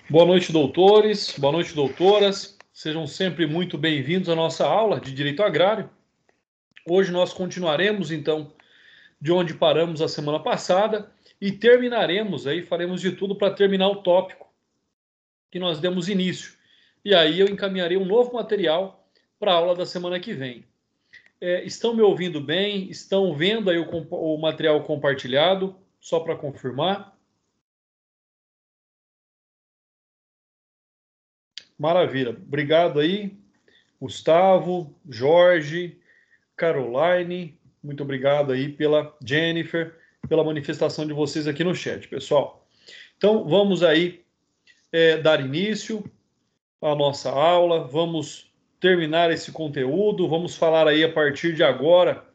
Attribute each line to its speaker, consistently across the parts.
Speaker 1: Boa noite, doutores. Boa noite, doutoras. Sejam sempre muito bem-vindos à nossa aula de Direito Agrário. Hoje nós continuaremos, então, de onde paramos a semana passada e terminaremos aí, faremos de tudo para terminar o tópico que nós demos início. E aí eu encaminharei um novo material para a aula da semana que vem. Estão me ouvindo bem? Estão vendo aí o material compartilhado? Só para confirmar. Maravilha. Obrigado aí, Gustavo, Jorge, Caroline, muito obrigado aí pela Jennifer, pela manifestação de vocês aqui no chat, pessoal. Então, vamos aí dar início à nossa aula, vamos terminar esse conteúdo, vamos falar aí a partir de agora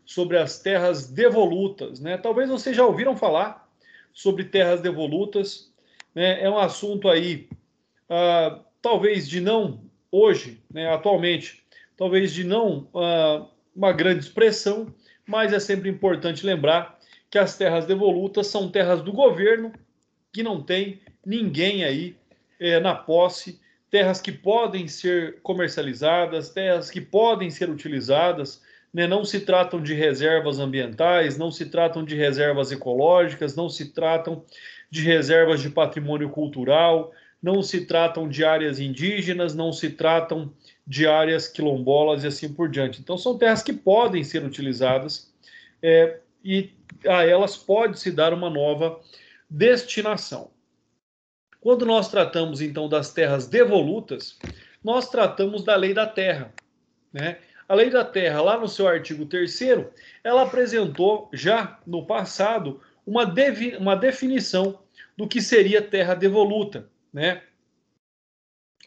Speaker 1: sobre as terras devolutas, né? Talvez vocês já ouviram falar sobre terras devolutas, né? É um assunto aí, talvez de não hoje, né, atualmente, talvez de não uma grande expressão, mas é sempre importante lembrar que as terras devolutas são terras do governo, que não tem ninguém aí na posse, terras que podem ser comercializadas, terras que podem ser utilizadas, né? Não se tratam de reservas ambientais, não se tratam de reservas ecológicas, não se tratam de reservas de patrimônio cultural, não se tratam de áreas indígenas, não se tratam de áreas quilombolas e assim por diante. Então, são terras que podem ser utilizadas e a elas pode se dar uma nova destinação. Quando nós tratamos, então, das terras devolutas, nós tratamos da lei da terra, né? A lei da terra, lá no seu artigo 3º, ela apresentou já no passado uma definição do que seria terra devoluta, né?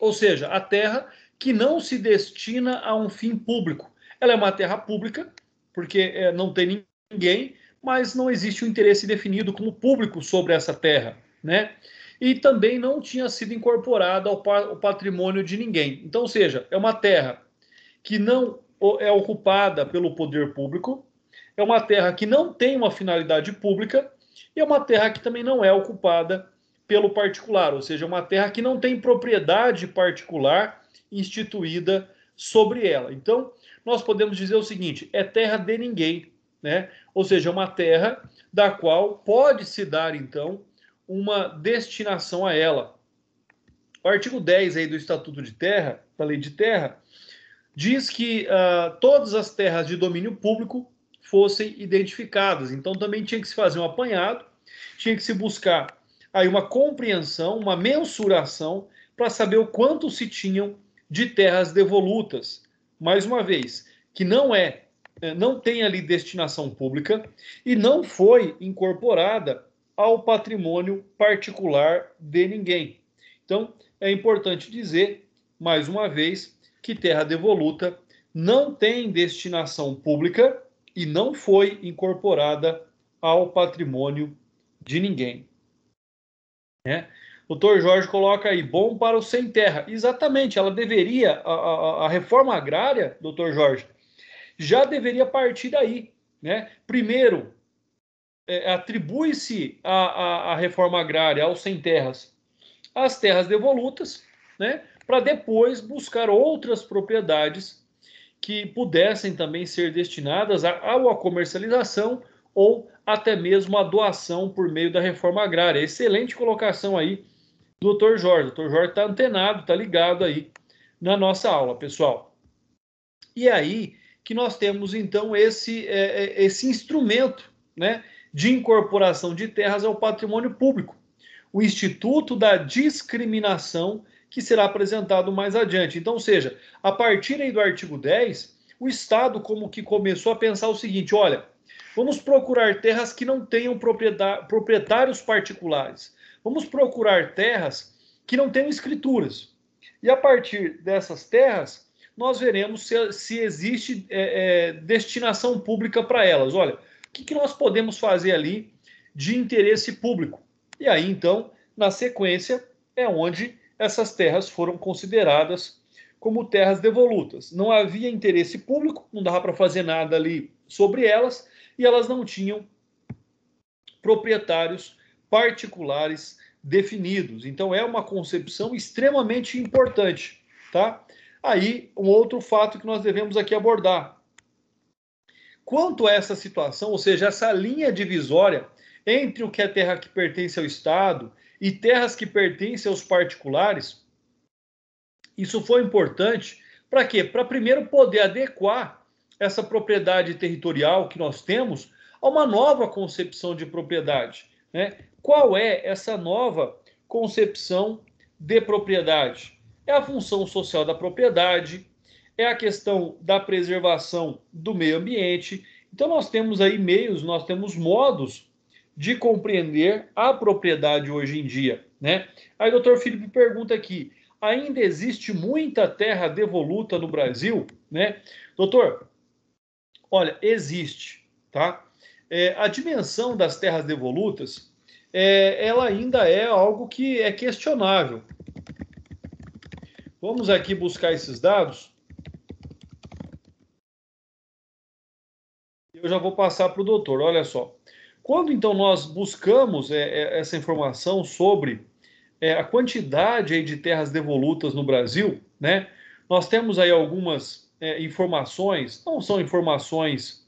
Speaker 1: Ou seja, a terra que não se destina a um fim público. Ela é uma terra pública, porque não tem ninguém, mas não existe um interesse definido como público sobre essa terra, né? E também não tinha sido incorporada ao patrimônio de ninguém. Então, ou seja, é uma terra que não é ocupada pelo poder público, é uma terra que não tem uma finalidade pública e é uma terra que também não é ocupada pelo particular, ou seja, uma terra que não tem propriedade particular instituída sobre ela. Então, nós podemos dizer o seguinte: é terra de ninguém, né? Ou seja, uma terra da qual pode se dar, então, uma destinação a ela. O artigo 10 aí do Estatuto de Terra, da Lei de Terra, diz que todas as terras de domínio público fossem identificadas. Então também tinha que se fazer um apanhado, tinha que se buscar aí uma compreensão, uma mensuração para saber o quanto se tinham de terras devolutas. Mais uma vez, que não tem ali destinação pública e não foi incorporada ao patrimônio particular de ninguém. Então, é importante dizer, mais uma vez, que terra devoluta não tem destinação pública e não foi incorporada ao patrimônio de ninguém. Doutor Jorge coloca aí, bom para o sem terra. Exatamente, ela deveria, a reforma agrária, doutor Jorge, já deveria partir daí. Né? Primeiro, atribui-se a reforma agrária aos sem terras as terras devolutas, né? Para depois buscar outras propriedades que pudessem também ser destinadas à comercialização ou até mesmo à doação por meio da reforma agrária. Excelente colocação aí do Dr. Jorge. O Dr. Jorge está antenado, está ligado aí na nossa aula, pessoal. E aí que nós temos, então, esse instrumento, né, de incorporação de terras ao patrimônio público. O Instituto da Discriminação, que será apresentado mais adiante. Então, ou seja, a partir aí do artigo 10, o Estado como que começou a pensar o seguinte: olha, vamos procurar terras que não tenham proprietários particulares. Vamos procurar terras que não tenham escrituras. E a partir dessas terras, nós veremos se existe destinação pública para elas. Olha, o que nós podemos fazer ali de interesse público? E aí, então, na sequência, é onde essas terras foram consideradas como terras devolutas. Não havia interesse público, não dava para fazer nada ali sobre elas, e elas não tinham proprietários particulares definidos. Então, é uma concepção extremamente importante, tá? Aí, um outro fato que nós devemos aqui abordar. Quanto a essa situação, ou seja, essa linha divisória entre o que é terra que pertence ao Estado e terras que pertencem aos particulares, isso foi importante para quê? Para primeiro poder adequar essa propriedade territorial que nós temos a uma nova concepção de propriedade, né? Qual é essa nova concepção de propriedade? É a função social da propriedade, é a questão da preservação do meio ambiente. Então nós temos aí meios, nós temos modos de compreender a propriedade hoje em dia, né? Aí o doutor Felipe pergunta aqui, ainda existe muita terra devoluta no Brasil, né? Doutor, olha, existe, tá? A dimensão das terras devolutas, ela ainda é algo que é questionável. Vamos aqui buscar esses dados. Eu já vou passar para o doutor, olha só. Quando, então, nós buscamos essa informação sobre a quantidade aí de terras devolutas no Brasil, né? Nós temos aí algumas informações, não são informações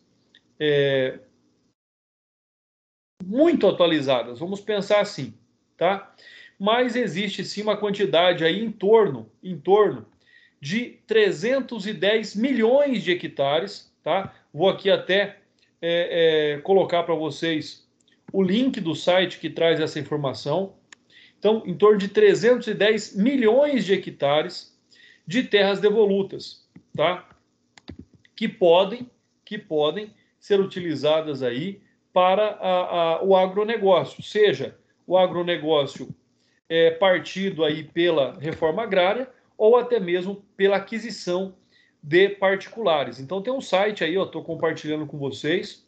Speaker 1: muito atualizadas, vamos pensar assim, tá? Mas existe sim uma quantidade aí em torno de 310 milhões de hectares, tá? Vou aqui até colocar para vocês o link do site que traz essa informação. Então, em torno de 310 milhões de hectares de terras devolutas, tá? Que podem ser utilizadas aí para o agronegócio, seja o agronegócio partido aí pela reforma agrária ou até mesmo pela aquisição de particulares. Então tem um site aí, eu estou compartilhando com vocês,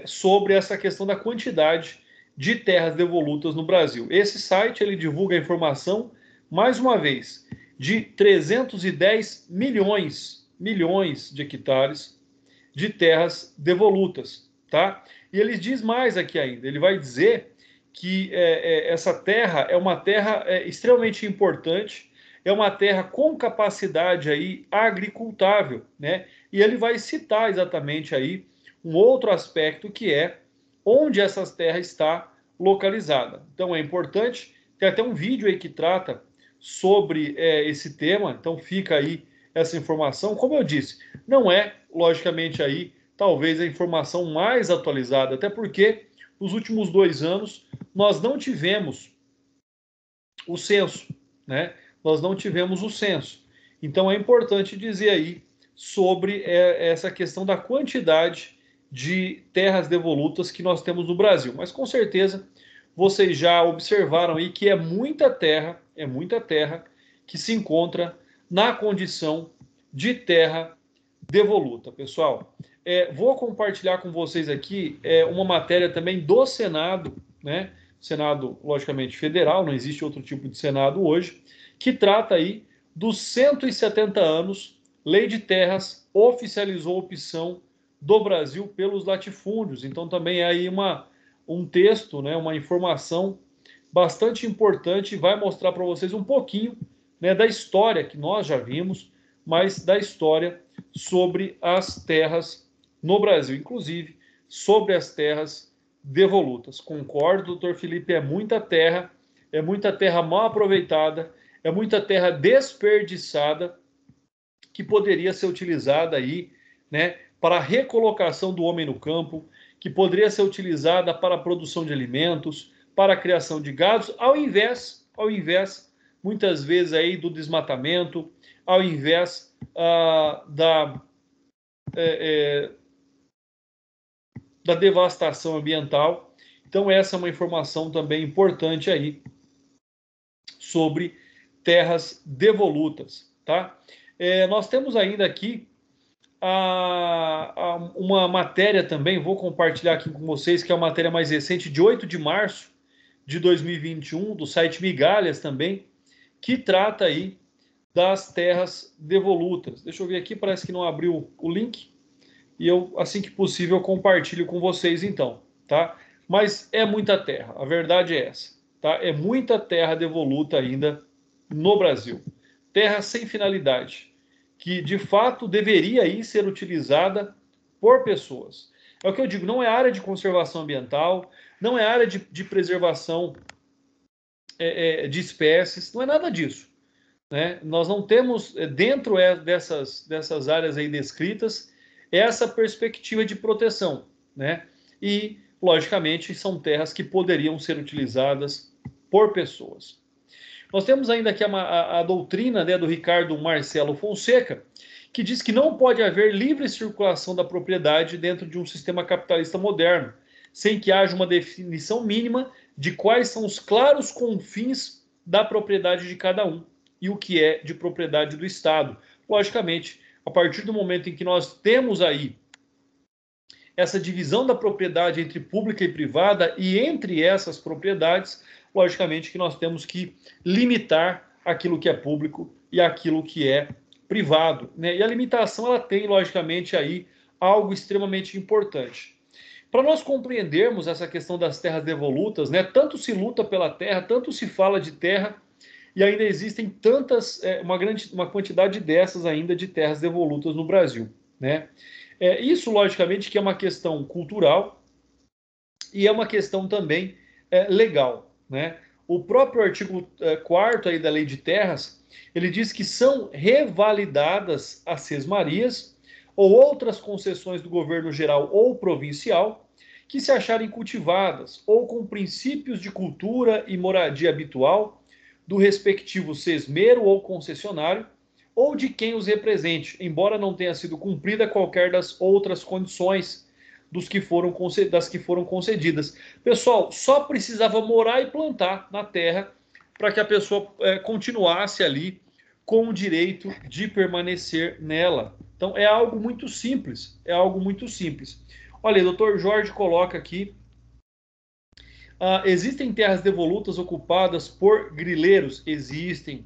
Speaker 1: sobre essa questão da quantidade de terras devolutas no Brasil. Esse site ele divulga a informação, mais uma vez, de 310 milhões de hectares de terras devolutas, tá? E ele diz mais aqui ainda, ele vai dizer que essa terra é uma terra extremamente importante, é uma terra com capacidade aí agricultável, né? E ele vai citar exatamente aí um outro aspecto que é onde essas terras está localizada. Então é importante, tem até um vídeo aí que trata sobre esse tema, então fica aí essa informação. Como eu disse, não é, logicamente, aí talvez a informação mais atualizada, até porque nos últimos 2 anos nós não tivemos o censo, né? Nós não tivemos o censo. Então é importante dizer aí sobre essa questão da quantidade de terras devolutas que nós temos no Brasil. Mas com certeza vocês já observaram aí que é muita terra que se encontra na condição de terra devoluta, pessoal. Vou compartilhar com vocês aqui uma matéria também do Senado, né? Senado, logicamente, federal, não existe outro tipo de Senado hoje, que trata aí dos 170 anos, Lei de Terras oficializou a opção do Brasil pelos latifúndios. Então também é aí um texto, né, uma informação bastante importante e vai mostrar para vocês um pouquinho, né, da história que nós já vimos, mas da história sobre as terras no Brasil, inclusive sobre as terras devolutas. Concordo, doutor Felipe, é muita terra mal aproveitada, é muita terra desperdiçada que poderia ser utilizada aí, né, para a recolocação do homem no campo, que poderia ser utilizada para a produção de alimentos, para a criação de gados, ao invés muitas vezes aí do desmatamento, ao invés da devastação ambiental. Então essa é uma informação também importante aí sobre terras devolutas, tá? Nós temos ainda aqui uma matéria também, vou compartilhar aqui com vocês, que é uma matéria mais recente, de 8 de março de 2021, do site Migalhas também, que trata aí das terras devolutas. Deixa eu ver aqui, parece que não abriu o link, e eu, assim que possível, compartilho com vocês então, tá? Mas é muita terra, a verdade é essa, tá? É muita terra devoluta ainda no Brasil. Terra sem finalidade, que de fato deveria aí ser utilizada por pessoas. É o que eu digo, não é área de conservação ambiental, não é área de preservação de espécies, não é nada disso. Né? Nós não temos, dentro dessas áreas aí descritas, essa perspectiva de proteção. Né? E, logicamente, são terras que poderiam ser utilizadas por pessoas. Nós temos ainda aqui a doutrina, né, do Ricardo Marcelo Fonseca, que diz que não pode haver livre circulação da propriedade dentro de um sistema capitalista moderno, sem que haja uma definição mínima de quais são os claros confins da propriedade de cada um e o que é de propriedade do Estado. Logicamente, a partir do momento em que nós temos aí essa divisão da propriedade entre pública e privada, e entre essas propriedades, logicamente que nós temos que limitar aquilo que é público e aquilo que é privado. Né? E a limitação, ela tem, logicamente, aí algo extremamente importante. Para nós compreendermos essa questão das terras devolutas, né, tanto se luta pela terra, tanto se fala de terra, e ainda existem tantas, uma quantidade dessas ainda de terras devolutas no Brasil. Né? Isso, logicamente, que é uma questão cultural e é uma questão também legal. Né? O próprio artigo 4º aí da Lei de Terras, ele diz que são revalidadas as sesmarias ou outras concessões do governo geral ou provincial que se acharem cultivadas ou com princípios de cultura e moradia habitual do respectivo sesmeiro ou concessionário, ou de quem os represente, embora não tenha sido cumprida qualquer das outras condições das que foram concedidas. Pessoal, só precisava morar e plantar na terra para que a pessoa continuasse ali com o direito de permanecer nela. Então é algo muito simples, Olha, o doutor Jorge coloca aqui, existem terras devolutas ocupadas por grileiros? Existem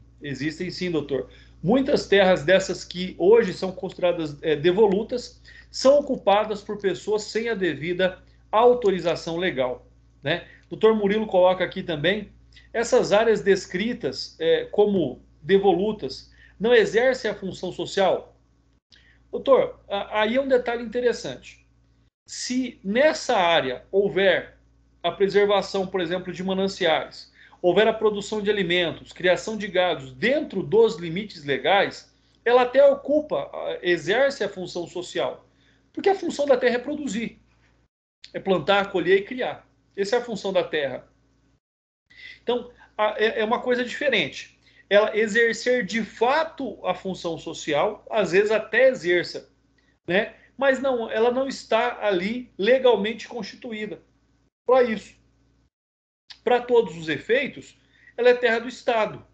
Speaker 1: sim, doutor. Muitas terras dessas que hoje são consideradas devolutas são ocupadas por pessoas sem a devida autorização legal. Né? Doutor Murilo coloca aqui também, essas áreas descritas como devolutas não exercem a função social? Doutor, aí é um detalhe interessante. Se nessa área houver a preservação, por exemplo, de mananciais, houver a produção de alimentos, criação de gados dentro dos limites legais, ela até ocupa, exerce a função social. Porque a função da terra é produzir, é plantar, colher e criar. Essa é a função da terra. Então, é uma coisa diferente. Ela exercer de fato a função social, às vezes até exerça, né? Mas não, ela não está ali legalmente constituída para isso. Para todos os efeitos, ela é terra do Estado.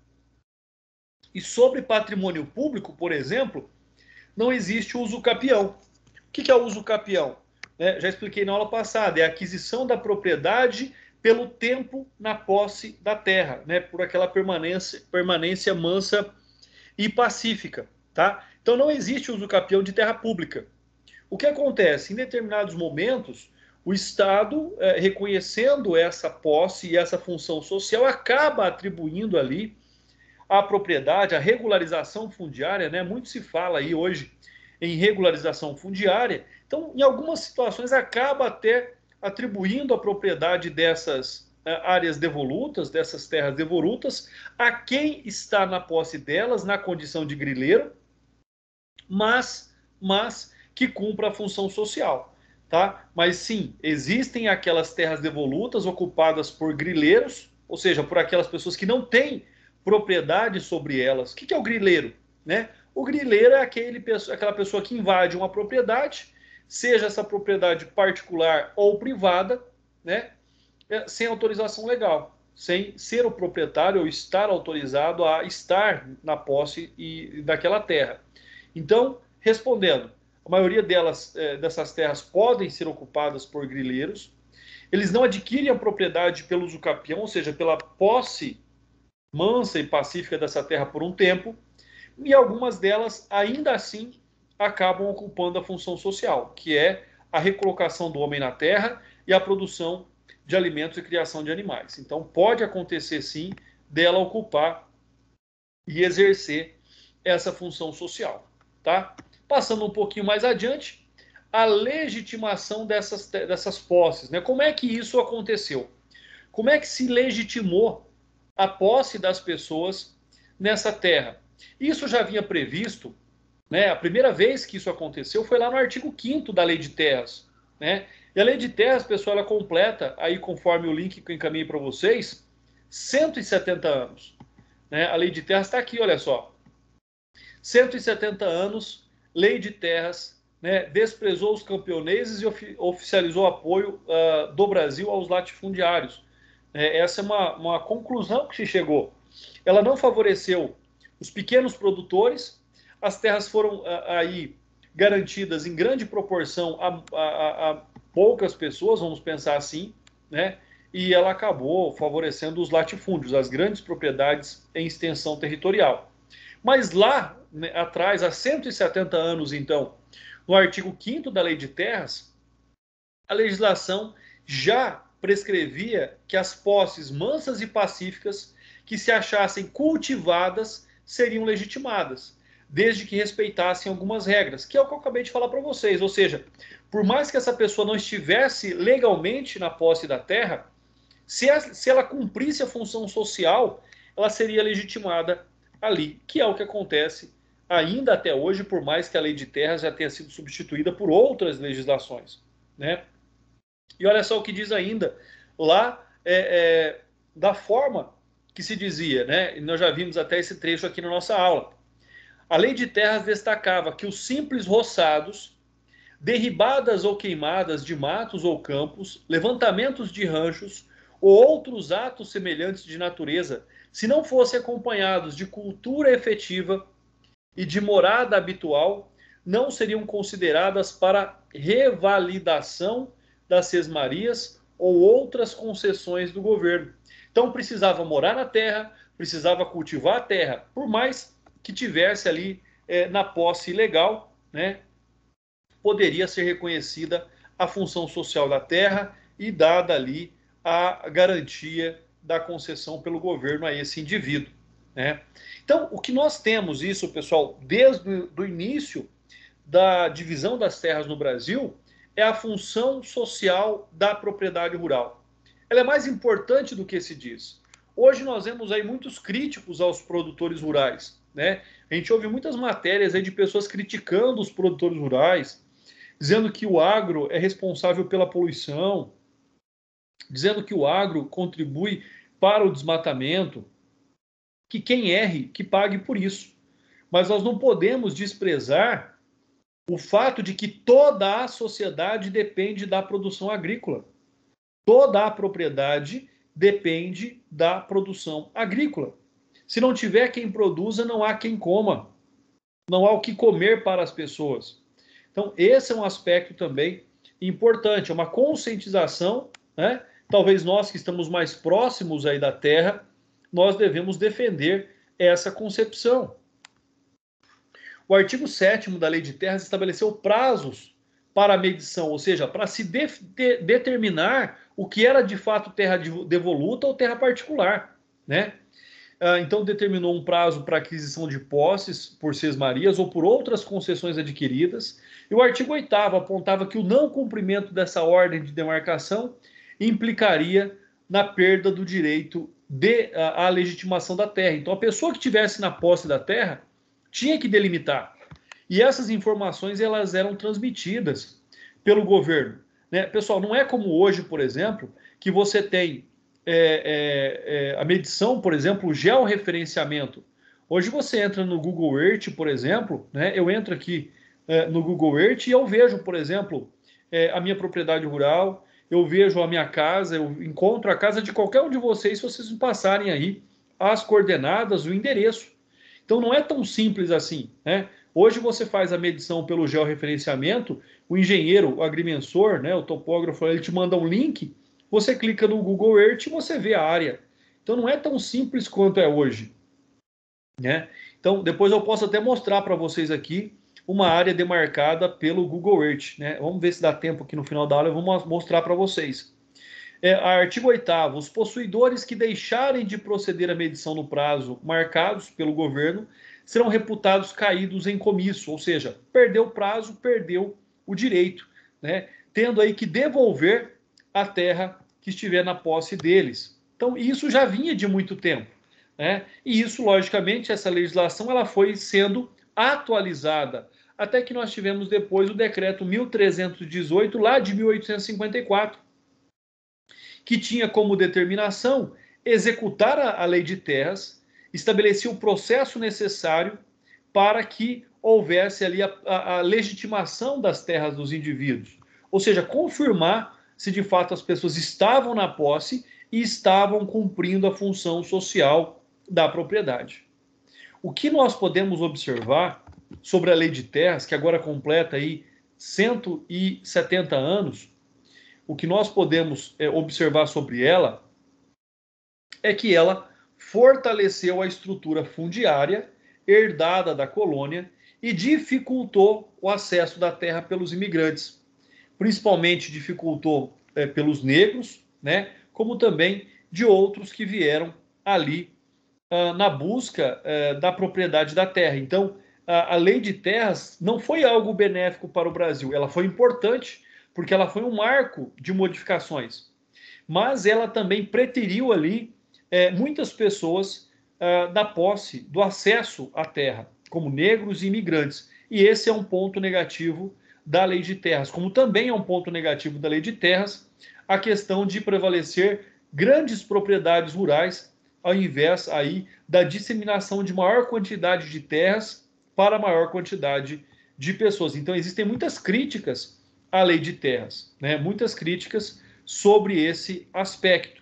Speaker 1: E sobre patrimônio público, por exemplo, não existe uso capião. O que é o uso capião? Já expliquei na aula passada, é a aquisição da propriedade pelo tempo na posse da terra, né? Por aquela permanência mansa e pacífica. Tá? Então não existe uso capião de terra pública. O que acontece? Em determinados momentos, o Estado, reconhecendo essa posse e essa função social, acaba atribuindo ali a propriedade, a regularização fundiária, né? Muito se fala aí hoje em regularização fundiária. Então, em algumas situações, acaba até atribuindo a propriedade dessas áreas devolutas, dessas terras devolutas, a quem está na posse delas, na condição de grileiro, mas que cumpra a função social. Tá? Mas sim, existem aquelas terras devolutas ocupadas por grileiros, ou seja, por aquelas pessoas que não têm propriedade sobre elas. O que é o grileiro? Né? O grileiro é aquela pessoa que invade uma propriedade, seja essa propriedade particular ou privada, né? Sem autorização legal, sem ser o proprietário ou estar autorizado a estar na posse daquela terra. Então, respondendo, a maioria dessas terras podem ser ocupadas por grileiros. Eles não adquirem a propriedade pelo uso capião, ou seja, pela posse mansa e pacífica dessa terra por um tempo, e algumas delas, ainda assim, acabam ocupando a função social, que é a recolocação do homem na terra e a produção de alimentos e criação de animais. Então, pode acontecer, sim, dela ocupar e exercer essa função social, tá? Passando um pouquinho mais adiante, a legitimação dessas posses, né? Como é que isso aconteceu? Como é que se legitimou a posse das pessoas nessa terra? Isso já vinha previsto, né? A primeira vez que isso aconteceu foi lá no artigo 5º da Lei de Terras, né? E a Lei de Terras, pessoal, ela completa, aí conforme o link que eu encaminhei para vocês, 170 anos. Né? A Lei de Terras está aqui, olha só. 170 anos, Lei de Terras, né? Desprezou os camponeses e oficializou o apoio do Brasil aos latifundiários. Essa é uma conclusão que se chegou. Ela não favoreceu os pequenos produtores, as terras foram aí garantidas em grande proporção a poucas pessoas, vamos pensar assim, né? E ela acabou favorecendo os latifúndios, as grandes propriedades em extensão territorial. Mas lá, né, atrás, há 170 anos, então, no artigo 5º da Lei de Terras, a legislação já prescrevia que as posses mansas e pacíficas que se achassem cultivadas seriam legitimadas, desde que respeitassem algumas regras, que é o que eu acabei de falar para vocês. Ou seja, por mais que essa pessoa não estivesse legalmente na posse da terra, se ela cumprisse a função social, ela seria legitimada ali, que é o que acontece ainda até hoje, por mais que a Lei de Terras já tenha sido substituída por outras legislações, né? E olha só o que diz ainda lá da forma que se dizia, né? E nós já vimos até esse trecho aqui na nossa aula. A Lei de Terras destacava que os simples roçados, derribadas ou queimadas de matos ou campos, levantamentos de ranchos ou outros atos semelhantes de natureza, se não fossem acompanhados de cultura efetiva e de morada habitual, não seriam consideradas para revalidação das sesmarias ou outras concessões do governo. Então precisava morar na terra, precisava cultivar a terra, por mais que tivesse ali na posse ilegal, né, poderia ser reconhecida a função social da terra e dada ali a garantia da concessão pelo governo a esse indivíduo, né? Então, o que nós temos isso, pessoal, desde o início da divisão das terras no Brasil, é a função social da propriedade rural. Ela é mais importante do que se diz. Hoje nós vemos aí muitos críticos aos produtores rurais, né? A gente ouve muitas matérias aí de pessoas criticando os produtores rurais, dizendo que o agro é responsável pela poluição, dizendo que o agro contribui para o desmatamento, que quem erre, que pague por isso. Mas nós não podemos desprezar o fato de que toda a sociedade depende da produção agrícola. Toda a propriedade depende da produção agrícola. Se não tiver quem produza, não há quem coma. Não há o que comer para as pessoas. Então, esse é um aspecto também importante, é uma conscientização, né? Talvez nós que estamos mais próximos aí da terra, nós devemos defender essa concepção. O artigo 7º da Lei de Terras estabeleceu prazos para a medição, ou seja, para se determinar o que era de fato terra devoluta ou terra particular, né? Então determinou um prazo para aquisição de posses por sesmarias ou por outras concessões adquiridas. E o artigo 8º apontava que o não cumprimento dessa ordem de demarcação implicaria na perda do direito à legitimação da terra. Então a pessoa que estivesse na posse da terra tinha que delimitar. E essas informações elas eram transmitidas pelo governo, né? Pessoal, não é como hoje, por exemplo, que você tem a medição, por exemplo, o georreferenciamento. Hoje você entra no Google Earth, por exemplo, né? Eu entro aqui no Google Earth e eu vejo, por exemplo, a minha propriedade rural, eu vejo a minha casa, eu encontro a casa de qualquer um de vocês, se vocês me passarem aí as coordenadas, o endereço. Então não é tão simples assim, né? Hoje você faz a medição pelo georreferenciamento, o engenheiro, o agrimensor, né, o topógrafo, ele te manda um link, você clica no Google Earth e você vê a área. Então não é tão simples quanto é hoje, né? Então depois eu posso até mostrar para vocês aqui uma área demarcada pelo Google Earth, né? Vamos ver se dá tempo aqui no final da aula, eu vou mostrar para vocês. Artigo 8º, os possuidores que deixarem de proceder à medição no prazo marcados pelo governo serão reputados caídos em comício, ou seja, perdeu o prazo, perdeu o direito, né? Tendo aí que devolver a terra que estiver na posse deles. Então, isso já vinha de muito tempo, né? E isso, logicamente, essa legislação ela foi sendo atualizada, até que nós tivemos depois o decreto 1318, lá de 1854, que tinha como determinação executar a lei de terras, estabelecia o processo necessário para que houvesse ali a legitimação das terras dos indivíduos. Ou seja, confirmar se de fato as pessoas estavam na posse e estavam cumprindo a função social da propriedade. O que nós podemos observar sobre a lei de terras, que agora completa aí 170 anos, o que nós podemos observar sobre ela é que ela fortaleceu a estrutura fundiária herdada da colônia e dificultou o acesso da terra pelos imigrantes. Principalmente dificultou pelos negros, né, como também de outros que vieram ali na busca da propriedade da terra. Então, a lei de terras não foi algo benéfico para o Brasil, ela foi importante porque ela foi um marco de modificações, mas ela também preteriu ali muitas pessoas da posse, do acesso à terra, como negros e imigrantes. E esse é um ponto negativo da lei de terras, como também é um ponto negativo da lei de terras a questão de prevalecer grandes propriedades rurais ao invés aí da disseminação de maior quantidade de terras para maior quantidade de pessoas. Então existem muitas críticas à lei de terras, né? Muitas críticas sobre esse aspecto.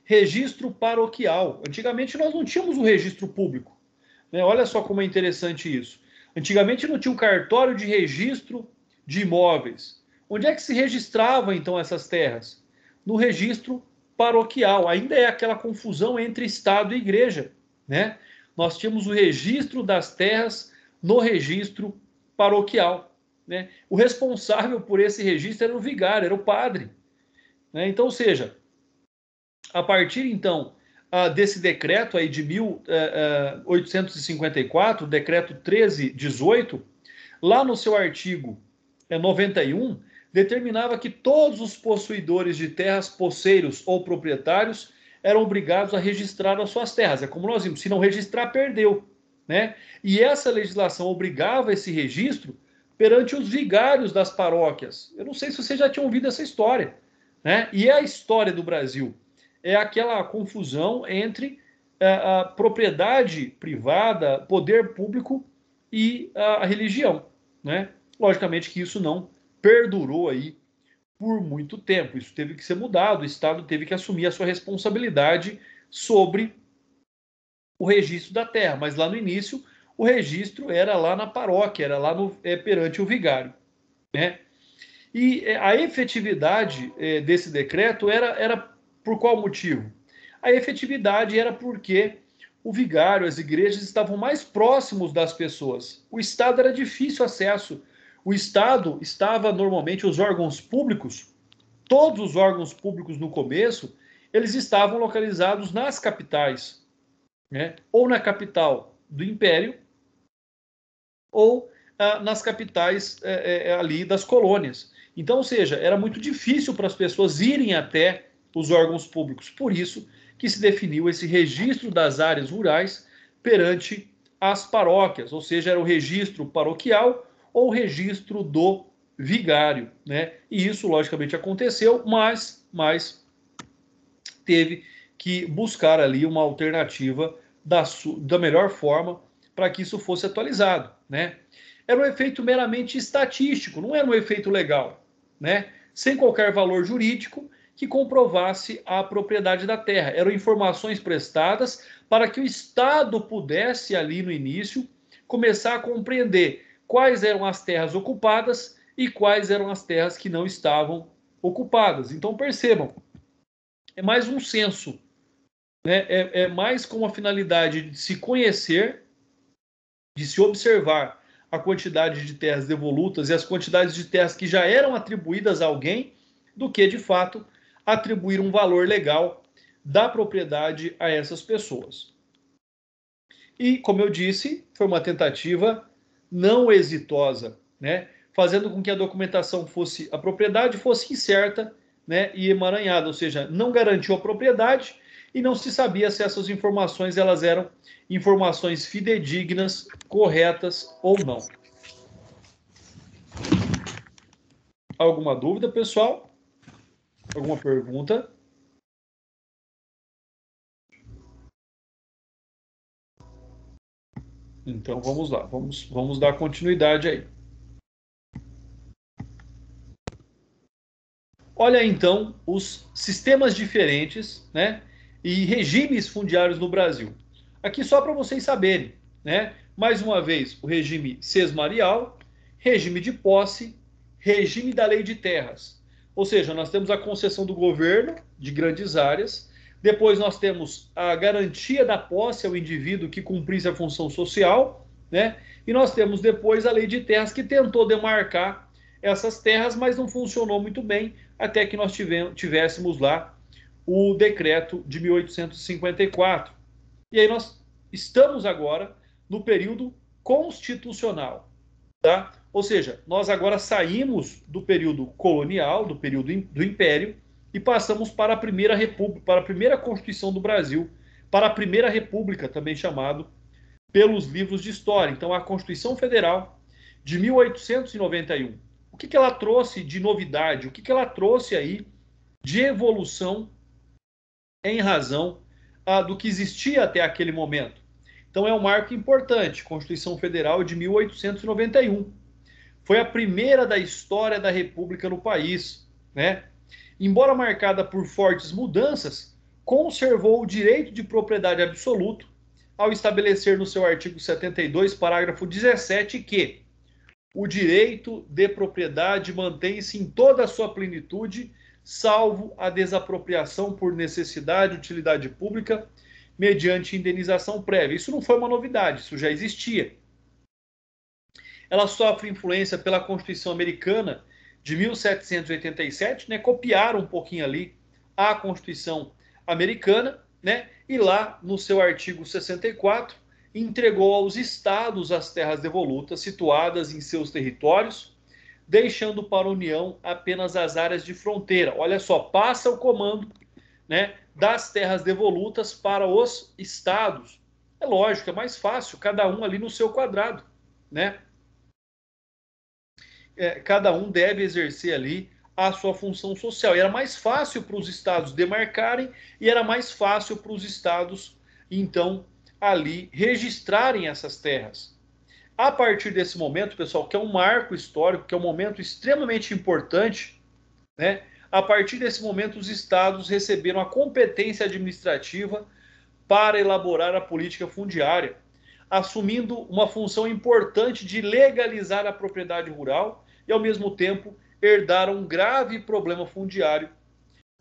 Speaker 1: Registro paroquial. Antigamente nós não tínhamos o registro público, né? Olha só como é interessante isso. Antigamente não tinha um cartório de registro de imóveis. Onde é que se registravam então essas terras? No registro paroquial. Ainda é aquela confusão entre Estado e Igreja, né? Nós tínhamos o registro das terras no registro paroquial, né? O responsável por esse registro era o vigário, era o padre, né? Então, ou seja, a partir então desse decreto aí de 1854, decreto 1318, lá no seu artigo 91, determinava que todos os possuidores de terras, posseiros ou proprietários eram obrigados a registrar as suas terras. É como nós vimos, se não registrar, perdeu, né? E essa legislação obrigava esse registro perante os vigários das paróquias. Eu não sei se você já tinha ouvido essa história, né? E é a história do Brasil. É aquela confusão entre a propriedade privada, poder público e a religião, né? Logicamente que isso não perdurou aí por muito tempo. Isso teve que ser mudado, o Estado teve que assumir a sua responsabilidade sobre o registro da terra, mas lá no início o registro era lá na paróquia, era lá perante o vigário, né? E a efetividade desse decreto era por qual motivo? A efetividade era porque o vigário, as igrejas estavam mais próximos das pessoas. O Estado era difícil acesso. O Estado estava normalmente, os órgãos públicos, todos os órgãos públicos no começo, eles estavam localizados nas capitais, né? Ou na capital do Império, ou nas capitais ali das colônias. Então, ou seja, era muito difícil para as pessoas irem até os órgãos públicos. Por isso que se definiu esse registro das áreas rurais perante as paróquias, ou seja, era o registro paroquial ou o registro do vigário, né? E isso, logicamente, aconteceu, mas teve que buscar ali uma alternativa da melhor forma para que isso fosse atualizado, né? Era um efeito meramente estatístico, não era um efeito legal, né? Sem qualquer valor jurídico que comprovasse a propriedade da terra. Eram informações prestadas para que o Estado pudesse, ali no início, começar a compreender quais eram as terras ocupadas e quais eram as terras que não estavam ocupadas. Então, percebam, é mais um censo, né? É mais com a finalidade de se conhecer, de se observar a quantidade de terras devolutas e as quantidades de terras que já eram atribuídas a alguém, do que, de fato, atribuir um valor legal da propriedade a essas pessoas. E, como eu disse, foi uma tentativa não exitosa, né? Fazendo com que a propriedade fosse incerta, né, e emaranhada, ou seja, não garantiu a propriedade e não se sabia se essas informações elas eram informações fidedignas, corretas ou não. Alguma dúvida, pessoal? Alguma pergunta? Então vamos lá, vamos dar continuidade aí. Olha então os sistemas diferentes, né, e regimes fundiários no Brasil. Aqui só para vocês saberem, né? Mais uma vez, o regime sesmarial, regime de posse, regime da lei de terras. Ou seja, nós temos a concessão do governo de grandes áreas, depois nós temos a garantia da posse ao indivíduo que cumprisse a função social, né? E nós temos depois a lei de terras que tentou demarcar essas terras, mas não funcionou muito bem, até que nós tivéssemos lá o decreto de 1854. E aí nós estamos agora no período constitucional, tá? Ou seja, nós agora saímos do período colonial, do período do Império, e passamos para a Primeira República, para a primeira Constituição do Brasil, para a Primeira República, também chamado pelos livros de história. Então, a Constituição Federal de 1891. O que ela trouxe de novidade? O que ela trouxe aí de evolução em razão do que existia até aquele momento? Então, é um marco importante, Constituição Federal de 1891. Foi a primeira da história da República no país, né? Embora marcada por fortes mudanças, conservou o direito de propriedade absoluto ao estabelecer no seu artigo 72, parágrafo 17, que o direito de propriedade mantém-se em toda a sua plenitude, salvo a desapropriação por necessidade e utilidade pública, mediante indenização prévia. Isso não foi uma novidade, isso já existia. Ela sofre influência pela Constituição Americana de 1787, né? Copiaram um pouquinho ali a Constituição Americana, né? E lá no seu artigo 64 entregou aos estados as terras devolutas situadas em seus territórios, deixando para a União apenas as áreas de fronteira. Olha só, passa o comando, né, das terras devolutas para os estados. É lógico, é mais fácil, cada um ali no seu quadrado, né? Cada um deve exercer ali a sua função social. E era mais fácil para os estados demarcarem e era mais fácil para os estados, então, ali registrarem essas terras. A partir desse momento, pessoal, que é um marco histórico, que é um momento extremamente importante, né? A partir desse momento, os estados receberam a competência administrativa para elaborar a política fundiária, assumindo uma função importante de legalizar a propriedade rural e, ao mesmo tempo, herdaram um grave problema fundiário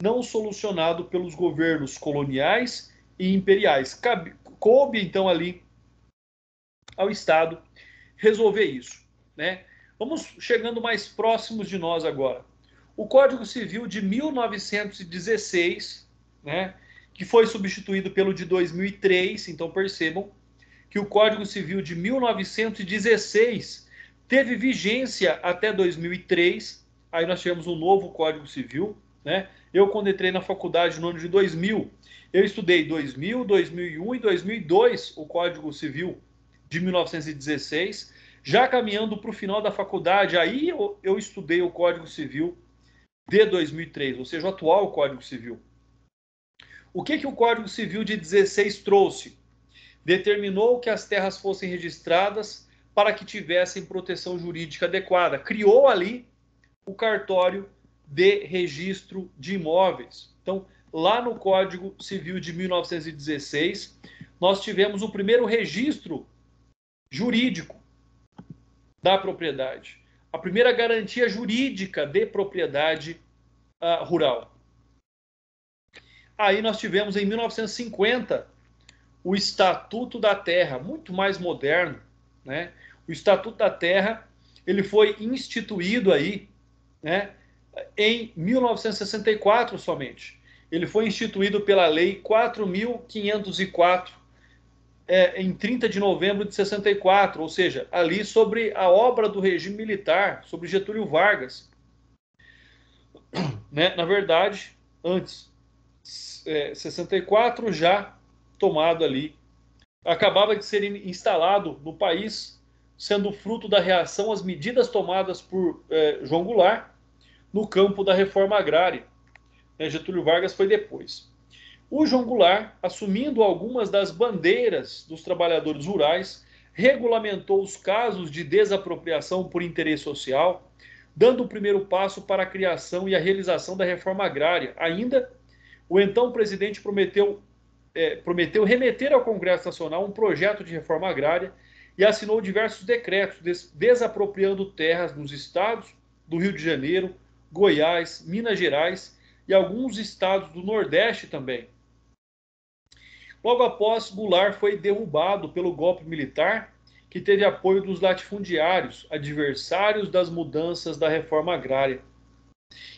Speaker 1: não solucionado pelos governos coloniais e imperiais. Coube, então, ali ao Estado resolver isso, né? Vamos chegando mais próximos de nós agora. O Código Civil de 1916, né, que foi substituído pelo de 2003, então percebam que o Código Civil de 1916 teve vigência até 2003, aí nós tivemos um novo Código Civil, né? Eu, quando entrei na faculdade no ano de 2000, eu estudei 2000, 2001 e 2002 o Código Civil de 1916, já caminhando para o final da faculdade, aí eu estudei o Código Civil de 2003, ou seja, o atual Código Civil. O que o Código Civil de 16 trouxe? Determinou que as terras fossem registradas para que tivessem proteção jurídica adequada. Criou ali o cartório de registro de imóveis. Então, lá no Código Civil de 1916, nós tivemos o primeiro registro jurídico da propriedade. A primeira garantia jurídica de propriedade rural. Aí nós tivemos em 1950 o Estatuto da Terra, muito mais moderno, né? O Estatuto da Terra, ele foi instituído aí, né, em 1964 somente. Ele foi instituído pela Lei 4.504, em 30 de novembro de 64, ou seja, ali sobre a obra do regime militar, sobre Getúlio Vargas. Né? Na verdade, antes, 64 já tomado ali, acabava de ser instalado no país, sendo fruto da reação às medidas tomadas por João Goulart no campo da reforma agrária. Getúlio Vargas foi depois. O João Goulart, assumindo algumas das bandeiras dos trabalhadores rurais, regulamentou os casos de desapropriação por interesse social, dando o primeiro passo para a criação e a realização da reforma agrária. Ainda, o então presidente prometeu remeter ao Congresso Nacional um projeto de reforma agrária e assinou diversos decretos desapropriando terras nos estados do Rio de Janeiro, Goiás, Minas Gerais e alguns estados do Nordeste também. Logo após, Goulart foi derrubado pelo golpe militar, que teve apoio dos latifundiários, adversários das mudanças da reforma agrária.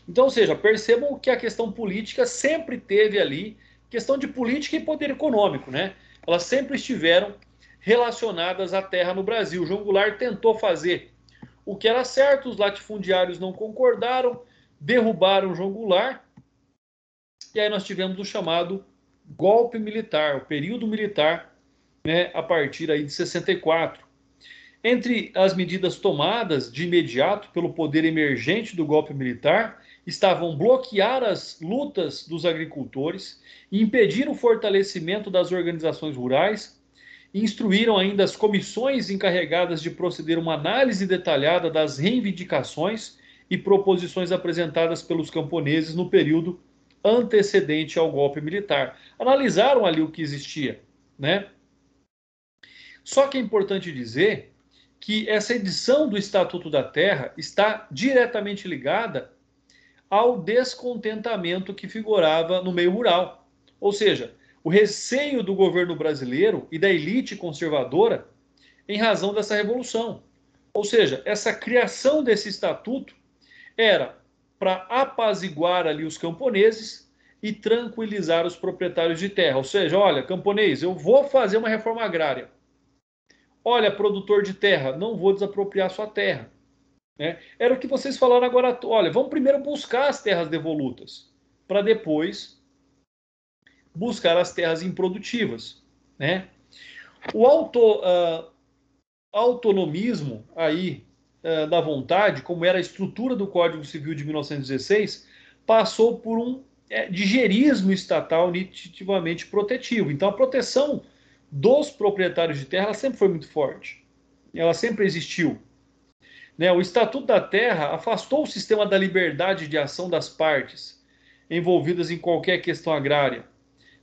Speaker 1: Então, ou seja, percebam que a questão política sempre teve ali, questão de política e poder econômico, né? Elas sempre estiveram relacionadas à terra no Brasil. João Goulart tentou fazer o que era certo, os latifundiários não concordaram, derrubaram João Goulart, e aí nós tivemos o chamado golpe militar, o período militar, né, a partir aí de 64. Entre as medidas tomadas de imediato pelo poder emergente do golpe militar estavam bloquear as lutas dos agricultores, impedir o fortalecimento das organizações rurais, instruíram ainda as comissões encarregadas de proceder uma análise detalhada das reivindicações e proposições apresentadas pelos camponeses no período antecedente ao golpe militar. Analisaram ali o que existia, né? Só que é importante dizer que essa edição do Estatuto da Terra está diretamente ligada ao descontentamento que figurava no meio rural. Ou seja, o receio do governo brasileiro e da elite conservadora em razão dessa revolução. Ou seja, essa criação desse estatuto era para apaziguar ali os camponeses e tranquilizar os proprietários de terra. Ou seja, olha, camponês, eu vou fazer uma reforma agrária. Olha, produtor de terra, não vou desapropriar sua terra. Né? Era o que vocês falaram agora. Olha, vamos primeiro buscar as terras devolutas, para depois buscar as terras improdutivas. Né? O autonomismo aí da vontade, como era a estrutura do Código Civil de 1916, passou por um digerismo estatal nitidamente protetivo. Então, a proteção dos proprietários de terra ela sempre foi muito forte. Ela sempre existiu. Né? O Estatuto da Terra afastou o sistema da liberdade de ação das partes envolvidas em qualquer questão agrária.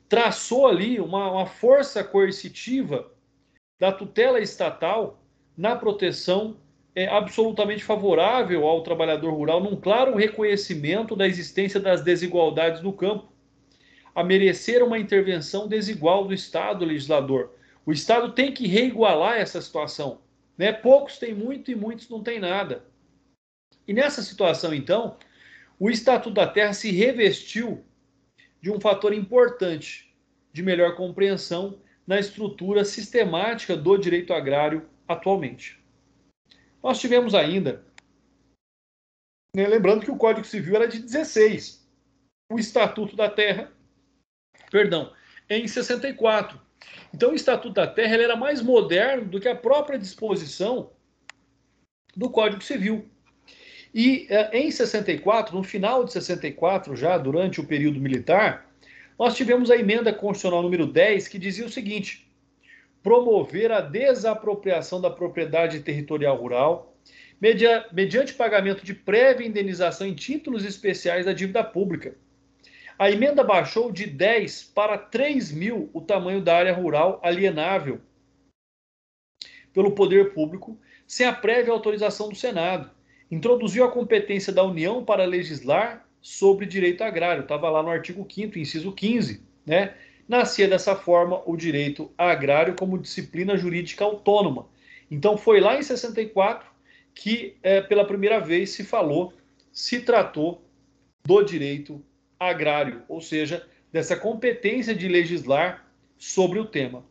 Speaker 1: Traçou ali uma força coercitiva da tutela estatal na proteção absolutamente favorável ao trabalhador rural, num claro reconhecimento da existência das desigualdades no campo, a merecer uma intervenção desigual do Estado legislador. O Estado tem que reigualar essa situação. Né? Poucos têm muito e muitos não têm nada. E nessa situação, então, o Estatuto da Terra se revestiu de um fator importante de melhor compreensão na estrutura sistemática do direito agrário atualmente. Nós tivemos ainda, né, lembrando que o Código Civil era de 16, o Estatuto da Terra, em 64. Então o Estatuto da Terra ele era mais moderno do que a própria disposição do Código Civil. E em 64, no final de 64, já durante o período militar, nós tivemos a emenda constitucional número 10, que dizia o seguinte: promover a desapropriação da propriedade territorial rural, mediante pagamento de prévia indenização em títulos especiais da dívida pública. A emenda baixou de 10 para 3 mil o tamanho da área rural alienável pelo poder público, sem a prévia autorização do Senado. Introduziu a competência da União para legislar sobre direito agrário. Estava lá no artigo 5º, inciso 15, né? Nascia dessa forma o direito agrário como disciplina jurídica autônoma. Então foi lá em 64 que pela primeira vez se tratou do direito agrário, ou seja, dessa competência de legislar sobre o tema.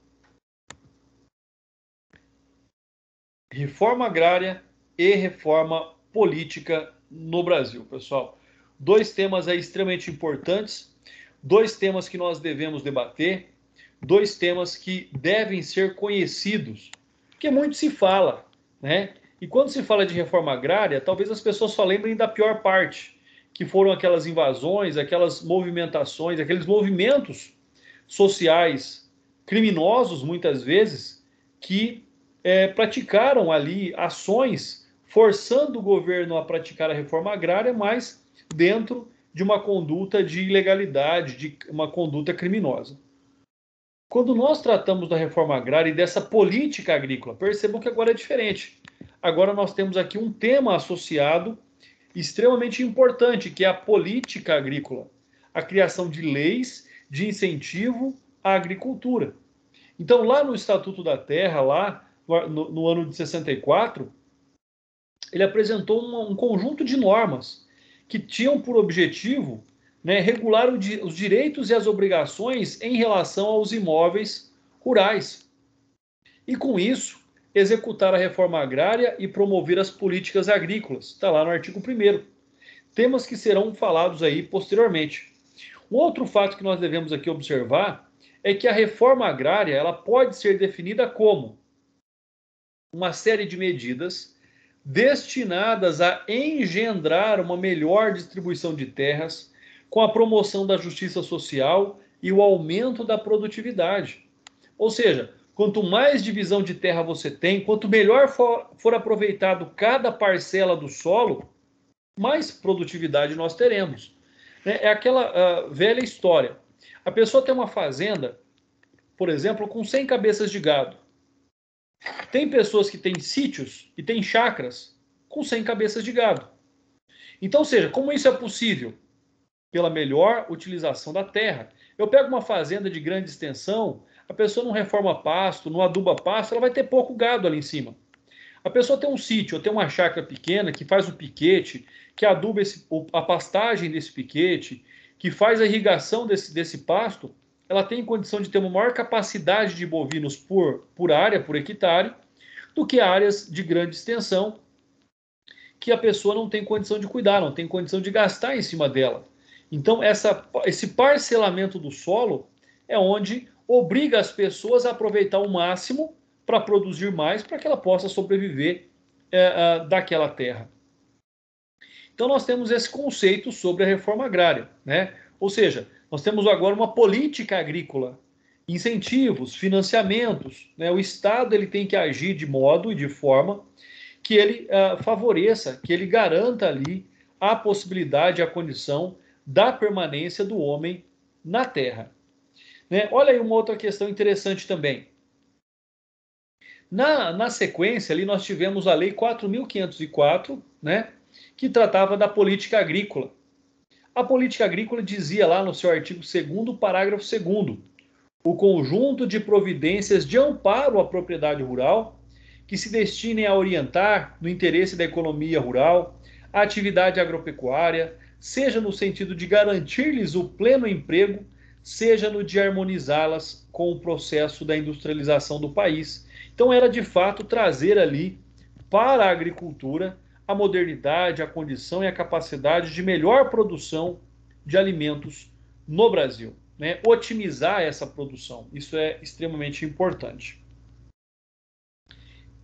Speaker 1: Reforma agrária e reforma política no Brasil, pessoal. Dois temas aí extremamente importantes, dois temas que nós devemos debater, dois temas que devem ser conhecidos, porque muito se fala, né? E quando se fala de reforma agrária, talvez as pessoas só lembrem da pior parte, que foram aquelas invasões, aquelas movimentações, aqueles movimentos sociais criminosos, muitas vezes, que praticaram ali ações forçando o governo a praticar a reforma agrária, mas dentro de uma conduta de ilegalidade, de uma conduta criminosa. Quando nós tratamos da reforma agrária e dessa política agrícola, percebam que agora é diferente. Agora nós temos aqui um tema associado extremamente importante, que é a política agrícola, a criação de leis de incentivo à agricultura. Então, lá no Estatuto da Terra, lá no ano de 64, ele apresentou um conjunto de normas que tinham por objetivo, né, regular os direitos e as obrigações em relação aos imóveis rurais. E com isso, executar a reforma agrária e promover as políticas agrícolas. Está lá no artigo 1º. Temas que serão falados aí posteriormente. Um outro fato que nós devemos aqui observar é que a reforma agrária ela pode ser definida como uma série de medidas destinadas a engendrar uma melhor distribuição de terras, com a promoção da justiça social e o aumento da produtividade. Ou seja, quanto mais divisão de terra você tem, quanto melhor for aproveitado cada parcela do solo, mais produtividade nós teremos. É aquela velha história. A pessoa tem uma fazenda, por exemplo, com 100 cabeças de gado. Tem pessoas que têm sítios e têm chácaras com 100 cabeças de gado. Então, ou seja, como isso é possível? Pela melhor utilização da terra. Eu pego uma fazenda de grande extensão, a pessoa não reforma pasto, não aduba pasto, ela vai ter pouco gado ali em cima. A pessoa tem um sítio ou tem uma chácara pequena que faz o piquete, que aduba a pastagem desse piquete, que faz a irrigação desse pasto, ela tem condição de ter uma maior capacidade de bovinos por área, por hectare, do que áreas de grande extensão que a pessoa não tem condição de cuidar, não tem condição de gastar em cima dela. Então, esse parcelamento do solo é onde obriga as pessoas a aproveitar o máximo para produzir mais, para que ela possa sobreviver daquela terra. Então, nós temos esse conceito sobre a reforma agrária, né? Ou seja, nós temos agora uma política agrícola, incentivos, financiamentos, né? O Estado ele tem que agir de modo e de forma que ele favoreça, que ele garanta ali a possibilidade, a condição da permanência do homem na terra. Né? Olha aí uma outra questão interessante também. Na sequência, ali nós tivemos a Lei 4.504, né, que tratava da política agrícola. A política agrícola dizia lá no seu artigo 2º, parágrafo 2º, o conjunto de providências de amparo à propriedade rural que se destinem a orientar, no interesse da economia rural, a atividade agropecuária, seja no sentido de garantir-lhes o pleno emprego, seja no de harmonizá-las com o processo da industrialização do país. Então era de fato trazer ali para a agricultura a modernidade, a condição e a capacidade de melhor produção de alimentos no Brasil, né? Otimizar essa produção, isso é extremamente importante.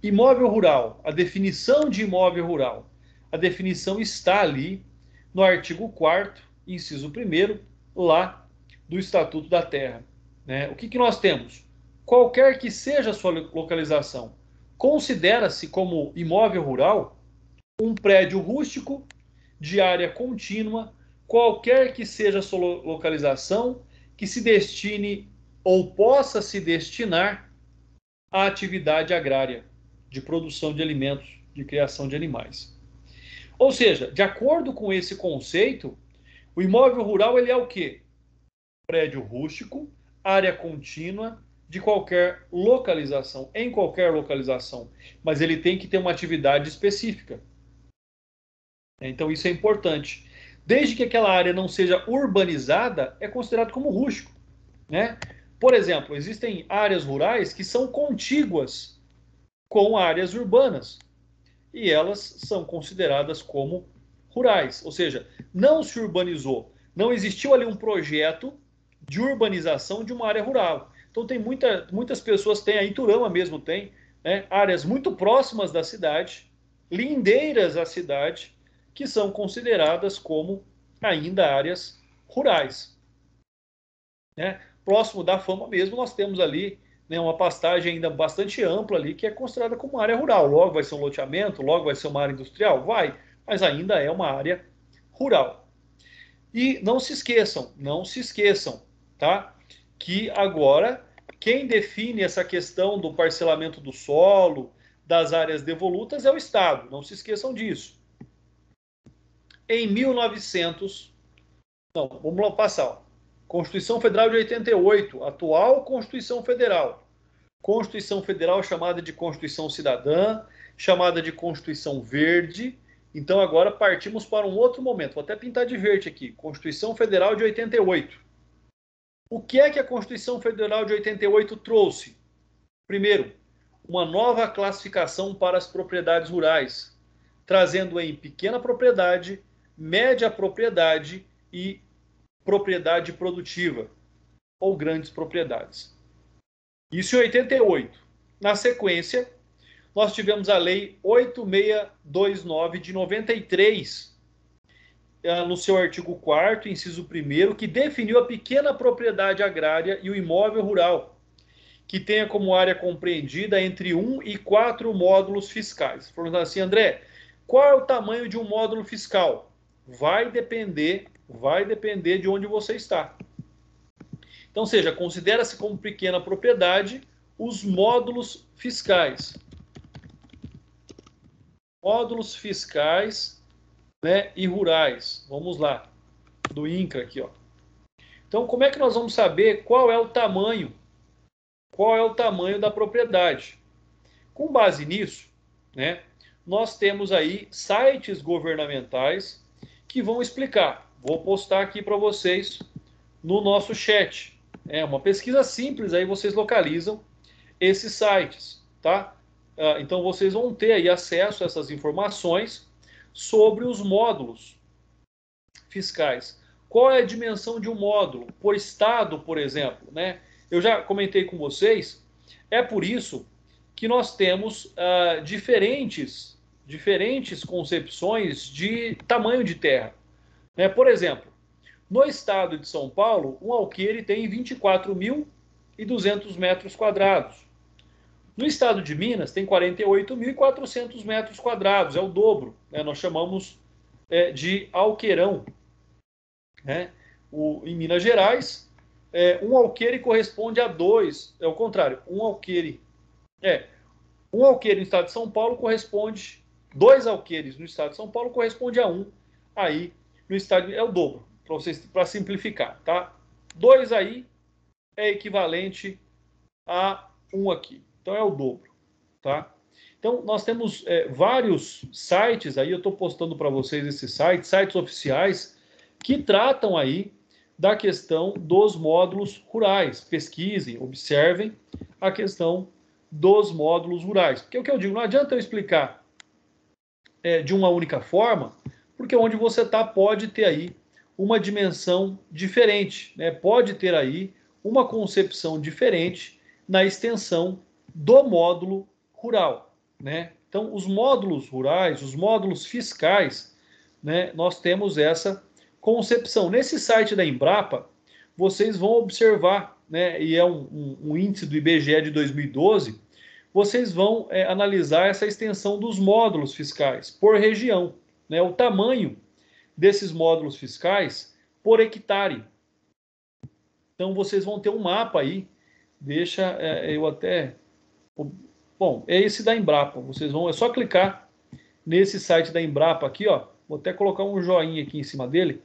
Speaker 1: Imóvel rural, a definição de imóvel rural. A definição está ali no artigo 4º, inciso 1º, lá do Estatuto da Terra. Né? O que nós temos? Qualquer que seja a sua localização, considera-se como imóvel rural um prédio rústico de área contínua, qualquer que seja a sua localização, que se destine ou possa se destinar à atividade agrária, de produção de alimentos, de criação de animais. Ou seja, de acordo com esse conceito, o imóvel rural ele é o quê? Prédio rústico, área contínua, de qualquer localização, em qualquer localização, mas ele tem que ter uma atividade específica. Então isso é importante. desde que aquela área não seja urbanizada, é considerado como rústico, né? Por exemplo, existem áreas rurais que são contíguas com áreas urbanas e elas são consideradas como rurais, ou seja, não se urbanizou, não existiu ali um projeto de urbanização de uma área rural. Então tem muitas pessoas, tem a Iturama mesmo tem, né, áreas muito próximas da cidade, lindeiras à cidade, que são consideradas como ainda áreas rurais, né? Próximo da Fama mesmo, nós temos ali, né, uma pastagem ainda bastante ampla ali, que é considerada como área rural. Logo vai ser um loteamento, logo vai ser uma área industrial? Vai, mas ainda é uma área rural. E não se esqueçam, tá? Que agora, quem define essa questão do parcelamento do solo, das áreas devolutas, é o Estado. Não se esqueçam disso. Em 1900, não, vamos lá passar. Ó. Constituição Federal de 88, atual Constituição Federal. Constituição Federal chamada de Constituição Cidadã, chamada de Constituição Verde. Então agora partimos para um outro momento. Vou até pintar de verde aqui. Constituição Federal de 88. O que é que a Constituição Federal de 88 trouxe? Primeiro, uma nova classificação para as propriedades rurais, trazendo em pequena propriedade, média propriedade e propriedade produtiva, ou grandes propriedades. Isso em 88. Na sequência, nós tivemos a Lei 8629 de 93, no seu artigo 4º, inciso 1º, que definiu a pequena propriedade agrária e o imóvel rural, que tenha como área compreendida entre 1 e 4 módulos fiscais. Falando assim, André, qual é o tamanho de um módulo fiscal? Vai depender de onde você está. Então, seja, considera-se como pequena propriedade os módulos fiscais. Módulos fiscais, né, e rurais. Vamos lá, do INCRA aqui, ó. Então, como é que nós vamos saber qual é o tamanho? Qual é o tamanho da propriedade? Com base nisso, né, nós temos aí sites governamentais que vão explicar. Vou postar aqui para vocês no nosso chat. É uma pesquisa simples, aí vocês localizam esses sites, tá? Então vocês vão ter aí acesso a essas informações sobre os módulos fiscais. Qual é a dimensão de um módulo? Por estado, por exemplo, né? Eu já comentei com vocês, é por isso que nós temos diferentes concepções de tamanho de terra. Né? Por exemplo, no estado de São Paulo, um alqueire tem 24.200 metros quadrados. No estado de Minas, tem 48.400 metros quadrados, é o dobro. Né? Nós chamamos de alqueirão. Né? Em Minas Gerais, um alqueire corresponde a 2, é o contrário, um alqueire no estado de São Paulo corresponde, 2 alqueires no estado de São Paulo corresponde a 1, aí no estado é o dobro, para simplificar, tá? 2 aí é equivalente a 1 aqui, então é o dobro, tá? Então nós temos vários sites aí, eu estou postando para vocês esses sites oficiais, que tratam aí da questão dos módulos rurais. Pesquisem, observem a questão dos módulos rurais. Porque o que eu digo, não adianta eu explicar de uma única forma, porque onde você está pode ter aí uma dimensão diferente, né? Pode ter aí uma concepção diferente na extensão do módulo rural, né? Então, os módulos rurais, os módulos fiscais, né, nós temos essa concepção. Nesse site da Embrapa, vocês vão observar, né, e é um índice do IBGE de 2012, vocês vão analisar essa extensão dos módulos fiscais por região, né, o tamanho desses módulos fiscais por hectare. Então, vocês vão ter um mapa aí, deixa eu até... Bom, é esse da Embrapa, vocês vão, é só clicar nesse site da Embrapa aqui, ó, vou até colocar um joinha aqui em cima dele,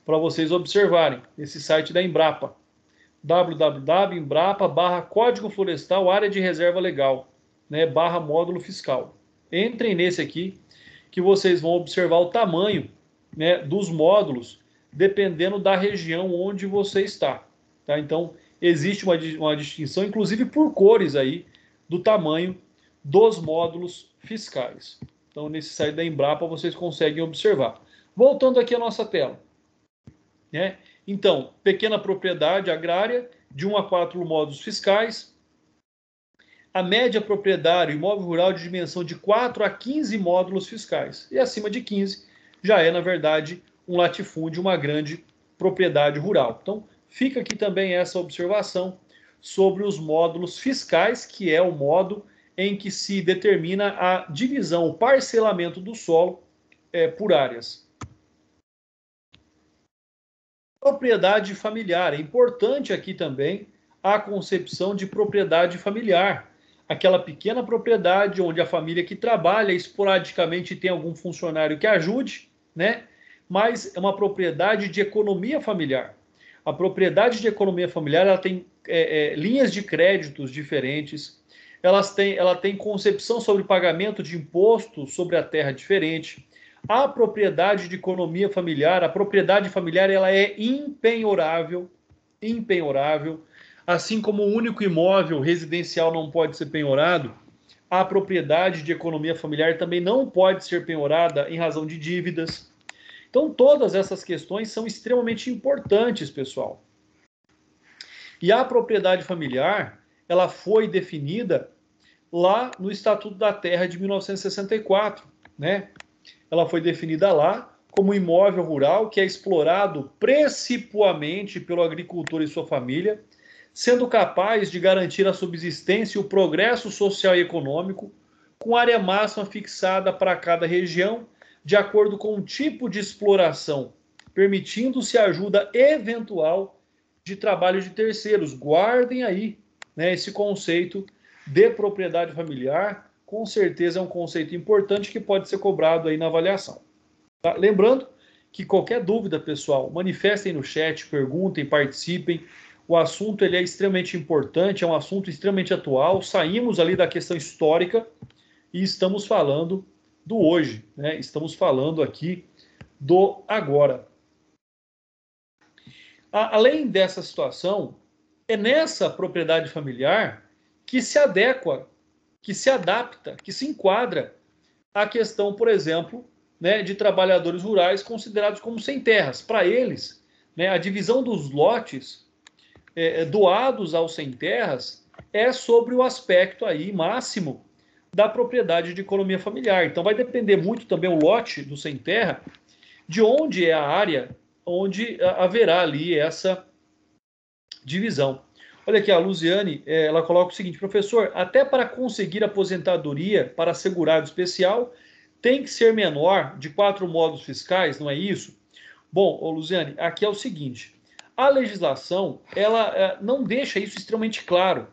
Speaker 1: para vocês observarem, esse site da Embrapa, www.embrapa/código florestal área de reserva legal, né, /módulo fiscal. Entrem nesse aqui, que vocês vão observar o tamanho né, dos módulos, dependendo da região onde você está. Tá? Então, existe uma distinção, inclusive por cores aí, do tamanho dos módulos fiscais. Então, nesse site da Embrapa, vocês conseguem observar. Voltando aqui à nossa tela. Né? Então, pequena propriedade agrária, de 1 a 4 módulos fiscais. A média proprietário imóvel rural de dimensão de 4 a 15 módulos fiscais. E acima de 15 já é, na verdade, um latifúndio, uma grande propriedade rural. Então, fica aqui também essa observação sobre os módulos fiscais, que é o modo em que se determina a divisão, o parcelamento do solo por áreas. Propriedade familiar. É importante aqui também a concepção de propriedade familiar. Aquela pequena propriedade onde a família que trabalha esporadicamente tem algum funcionário que ajude, né? Mas é uma propriedade de economia familiar. A propriedade de economia familiar ela tem linhas de créditos diferentes, ela tem concepção sobre pagamento de imposto sobre a terra diferente. A propriedade de economia familiar, a propriedade familiar, ela é impenhorável, assim como o único imóvel residencial não pode ser penhorado, a propriedade de economia familiar também não pode ser penhorada em razão de dívidas. Então, todas essas questões são extremamente importantes, pessoal. E a propriedade familiar, ela foi definida lá no Estatuto da Terra de 1964, né? Ela foi definida lá como imóvel rural que é explorado principalmente pelo agricultor e sua família, sendo capaz de garantir a subsistência e o progresso social e econômico, com área máxima fixada para cada região, de acordo com o tipo de exploração, permitindo-se a ajuda eventual de trabalho de terceiros. Guardem aí, né, esse conceito de propriedade familiar, com certeza é um conceito importante que pode ser cobrado aí na avaliação. Tá? Lembrando que qualquer dúvida, pessoal, manifestem no chat, perguntem, participem. O assunto ele é extremamente importante, é um assunto extremamente atual. Saímos ali da questão histórica e estamos falando do hoje, né? Estamos falando aqui do agora. Além dessa situação, é nessa propriedade familiar que se adequa, que se adapta, que se enquadra a questão, por exemplo, né, de trabalhadores rurais considerados como sem terras. Para eles, né, a divisão dos lotes doados aos sem terras é sobre o aspecto aí máximo da propriedade de economia familiar. Então vai depender muito também o lote do sem terra, de onde é a área onde haverá ali essa divisão. Olha aqui, a Luziane, ela coloca o seguinte: professor, até para conseguir aposentadoria para segurado especial, tem que ser menor de 4 módulos fiscais, não é isso? Bom, Luziane, aqui é o seguinte: a legislação ela não deixa isso extremamente claro.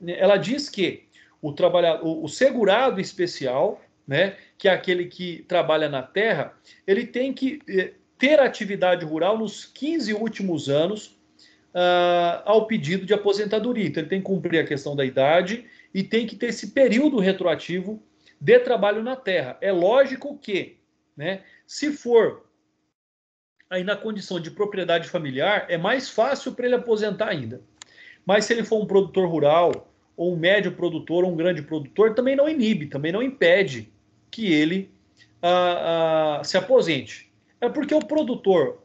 Speaker 1: Ela diz que o segurado especial, né, que é aquele que trabalha na terra, ele tem que ter atividade rural nos 15 últimos anos ao pedido de aposentadoria. Então, ele tem que cumprir a questão da idade e tem que ter esse período retroativo de trabalho na terra. É lógico que, né, se for aí na condição de propriedade familiar, é mais fácil para ele aposentar ainda. Mas se ele for um produtor rural, ou um médio produtor, ou um grande produtor, também não inibe, também não impede que ele se aposente. É porque o produtor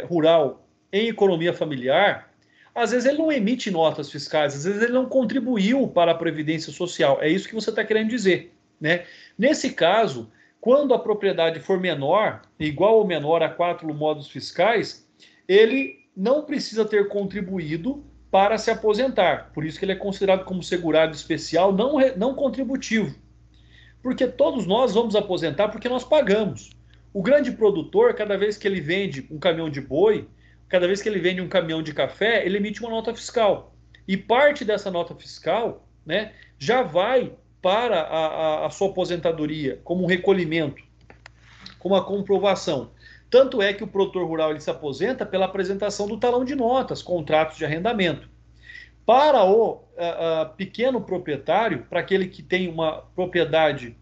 Speaker 1: rural em economia familiar, às vezes ele não emite notas fiscais, às vezes ele não contribuiu para a Previdência Social. É isso que você está querendo dizer, né? Nesse caso, quando a propriedade for menor, igual ou menor a 4 módulos fiscais, ele não precisa ter contribuído para se aposentar. Por isso que ele é considerado como segurado especial não contributivo. Porque todos nós vamos aposentar porque nós pagamos. O grande produtor, cada vez que ele vende um caminhão de boi, cada vez que ele vende um caminhão de café, ele emite uma nota fiscal. E parte dessa nota fiscal, né, já vai para a sua aposentadoria, como um recolhimento, como a comprovação. Tanto é que o produtor rural ele se aposenta pela apresentação do talão de notas, contratos de arrendamento. Para o pequeno proprietário, para aquele que tem uma propriedade...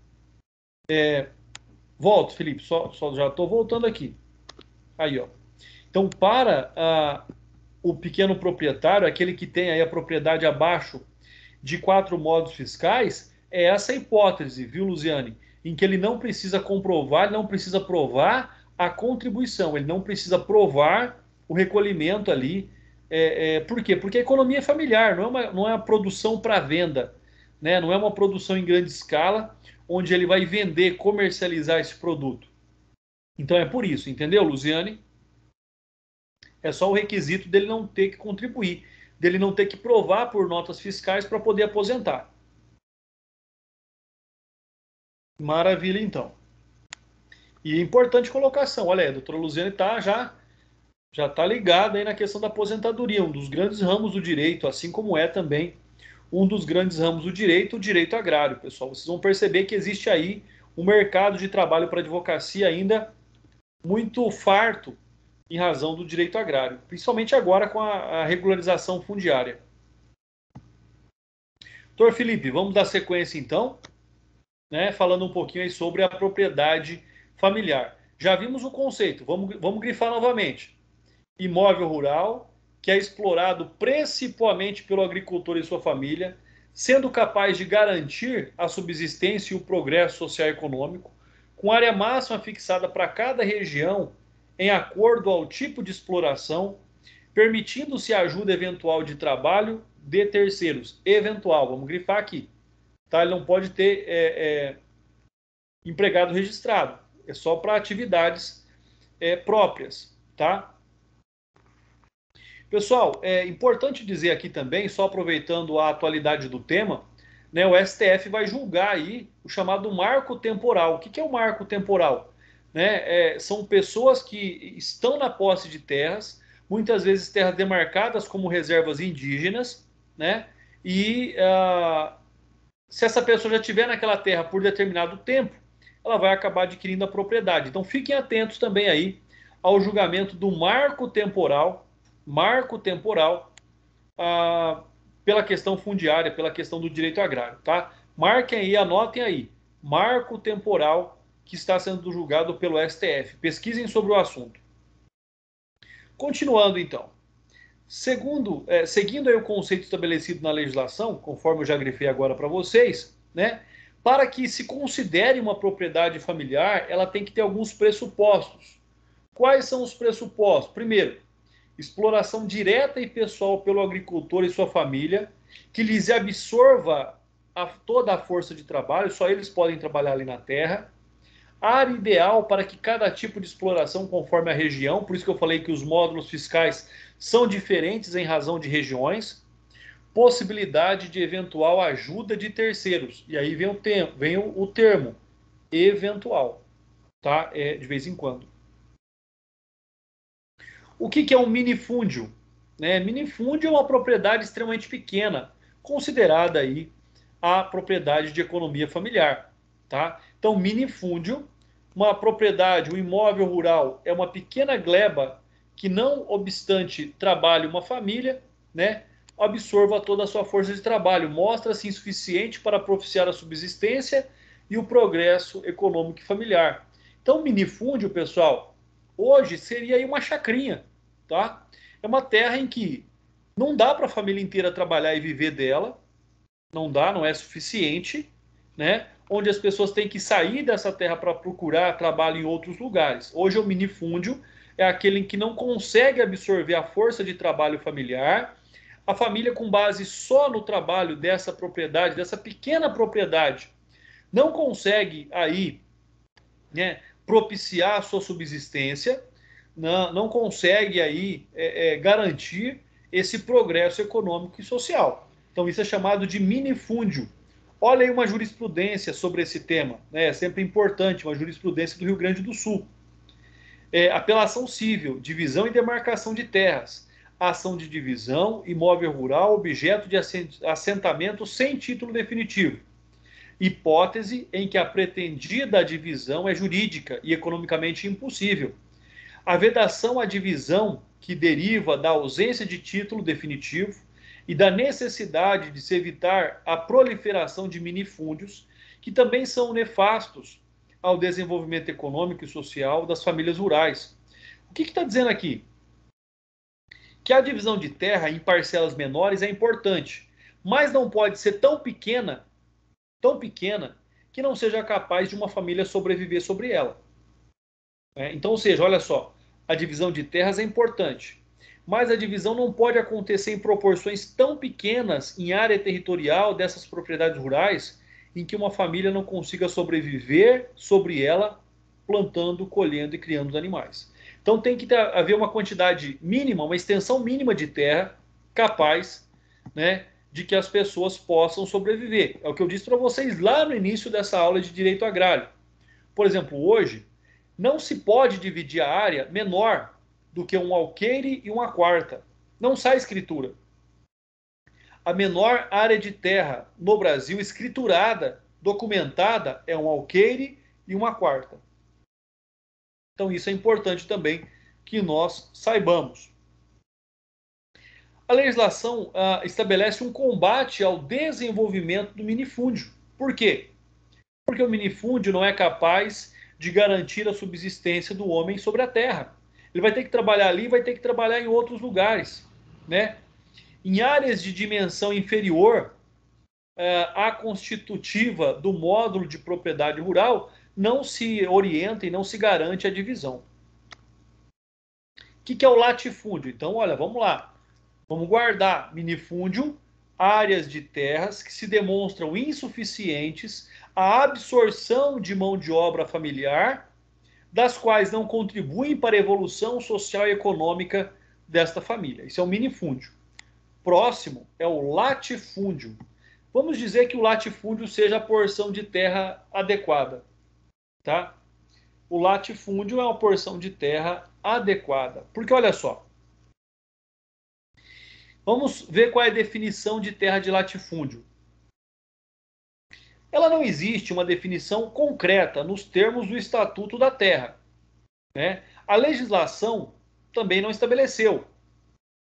Speaker 1: Volto, Felipe, só já estou voltando aqui. Aí, ó. Então, o pequeno proprietário, aquele que tem aí a propriedade abaixo de 4 modos fiscais, é essa hipótese, viu, Luziane? Em que ele não precisa comprovar, ele não precisa provar a contribuição, ele não precisa provar o recolhimento ali. Por quê? Porque a economia é familiar, não é uma produção para venda, né? Não é uma produção em grande escala, onde ele vai vender, comercializar esse produto. Então é por isso, entendeu, Luziane? É só o requisito dele não ter que contribuir, dele não ter que provar por notas fiscais para poder aposentar. Maravilha, então. E importante colocação, olha aí, a doutora Luziane já está ligada aí na questão da aposentadoria, um dos grandes ramos do direito, assim como é também um dos grandes ramos do direito, o direito agrário, pessoal. Vocês vão perceber que existe aí um mercado de trabalho para advocacia ainda muito farto em razão do direito agrário, principalmente agora com a regularização fundiária. Doutor Felipe, vamos dar sequência então, né, falando um pouquinho aí sobre a propriedade familiar. Já vimos o conceito, vamos grifar novamente. Imóvel rural, que é explorado principalmente pelo agricultor e sua família, sendo capaz de garantir a subsistência e o progresso social e econômico, com área máxima fixada para cada região em acordo ao tipo de exploração, permitindo-se a ajuda eventual de trabalho de terceiros. Eventual, vamos grifar aqui. Tá? Ele não pode ter empregado registrado. É só para atividades próprias. Tá? Pessoal, é importante dizer aqui também, só aproveitando a atualidade do tema, né, o STF vai julgar aí o chamado marco temporal. O que é o marco temporal? Né, são pessoas que estão na posse de terras, muitas vezes terras demarcadas como reservas indígenas, né, e se essa pessoa já estiver naquela terra por determinado tempo, ela vai acabar adquirindo a propriedade. Então fiquem atentos também aí ao julgamento do marco temporal pela questão fundiária, pela questão do direito agrário, tá? Marquem aí, anotem aí, marco temporal que está sendo julgado pelo STF. Pesquisem sobre o assunto. Continuando então. Seguindo aí o conceito estabelecido na legislação, conforme eu já grifei agora para vocês, né? Para que se considere uma propriedade familiar, ela tem que ter alguns pressupostos. Quais são os pressupostos? Primeiro, exploração direta e pessoal pelo agricultor e sua família, que lhes absorva toda a força de trabalho, só eles podem trabalhar ali na terra. Área ideal para que cada tipo de exploração conforme a região, por isso que eu falei que os módulos fiscais são diferentes em razão de regiões. Possibilidade de eventual ajuda de terceiros. E aí vem o termo eventual, tá? De vez em quando. O que é um minifúndio? Né? Minifúndio é uma propriedade extremamente pequena, considerada aí a propriedade de economia familiar. Tá? Então, minifúndio, uma propriedade, um imóvel rural, é uma pequena gleba que, não obstante trabalhe uma família, né, absorva toda a sua força de trabalho, mostra-se insuficiente para propiciar a subsistência e o progresso econômico e familiar. Então, minifúndio, pessoal, hoje seria aí uma chacrinha, tá? É uma terra em que não dá para a família inteira trabalhar e viver dela, não dá, não é suficiente, né? Onde as pessoas têm que sair dessa terra para procurar trabalho em outros lugares. Hoje o minifúndio é aquele em que não consegue absorver a força de trabalho familiar, a família com base só no trabalho dessa propriedade, dessa pequena propriedade, não consegue aí, né, propiciar a sua subsistência, não consegue aí garantir esse progresso econômico e social. Então isso é chamado de minifúndio. Olha aí uma jurisprudência sobre esse tema, né? É sempre importante, uma jurisprudência do Rio Grande do Sul. Apelação civil, divisão e demarcação de terras, ação de divisão, imóvel rural, objeto de assentamento sem título definitivo. Hipótese em que a pretendida divisão é jurídica e economicamente impossível. A vedação à divisão, que deriva da ausência de título definitivo e da necessidade de se evitar a proliferação de minifúndios, que também são nefastos ao desenvolvimento econômico e social das famílias rurais. O que está dizendo aqui? Que a divisão de terra em parcelas menores é importante, mas não pode ser tão pequena, que não seja capaz de uma família sobreviver sobre ela. Então, ou seja, olha só, a divisão de terras é importante, mas a divisão não pode acontecer em proporções tão pequenas em área territorial dessas propriedades rurais em que uma família não consiga sobreviver sobre ela, plantando, colhendo e criando os animais. Então tem que haver uma quantidade mínima, uma extensão mínima de terra capaz, né, de que as pessoas possam sobreviver. É o que eu disse para vocês lá no início dessa aula de direito agrário. Por exemplo, hoje não se pode dividir a área menor do que um alqueire e uma quarta. Não sai escritura. A menor área de terra no Brasil escriturada, documentada, é um alqueire e uma quarta. Então isso é importante também que nós saibamos. A legislação estabelece um combate ao desenvolvimento do minifúndio. Por quê? Porque o minifúndio não é capaz de garantir a subsistência do homem sobre a terra. Ele vai ter que trabalhar ali, vai ter que trabalhar em outros lugares, né? Em áreas de dimensão inferior à constitutiva do módulo de propriedade rural, não se orienta e não se garante a divisão. O que é o latifúndio? Então, olha, vamos lá. Vamos guardar minifúndio, áreas de terras que se demonstram insuficientes à absorção de mão de obra familiar, das quais não contribuem para a evolução social e econômica desta família. Isso é o minifúndio. Próximo é o latifúndio. Vamos dizer que o latifúndio seja a porção de terra adequada, tá? O latifúndio é uma porção de terra adequada. Porque olha só, vamos ver qual é a definição de terra de latifúndio. Ela não existe uma definição concreta nos termos do Estatuto da Terra, né? A legislação também não estabeleceu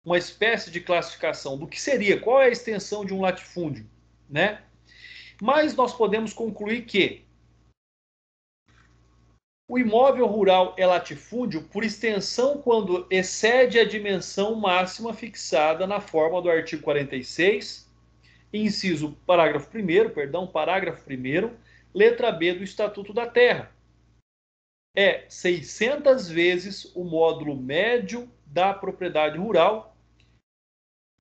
Speaker 1: uma espécie de classificação do que seria, qual é a extensão de um latifúndio, né? Mas nós podemos concluir que o imóvel rural é latifúndio por extensão quando excede a dimensão máxima fixada na forma do artigo 46, inciso parágrafo 1º, letra B do Estatuto da Terra. É 600 vezes o módulo médio da propriedade rural,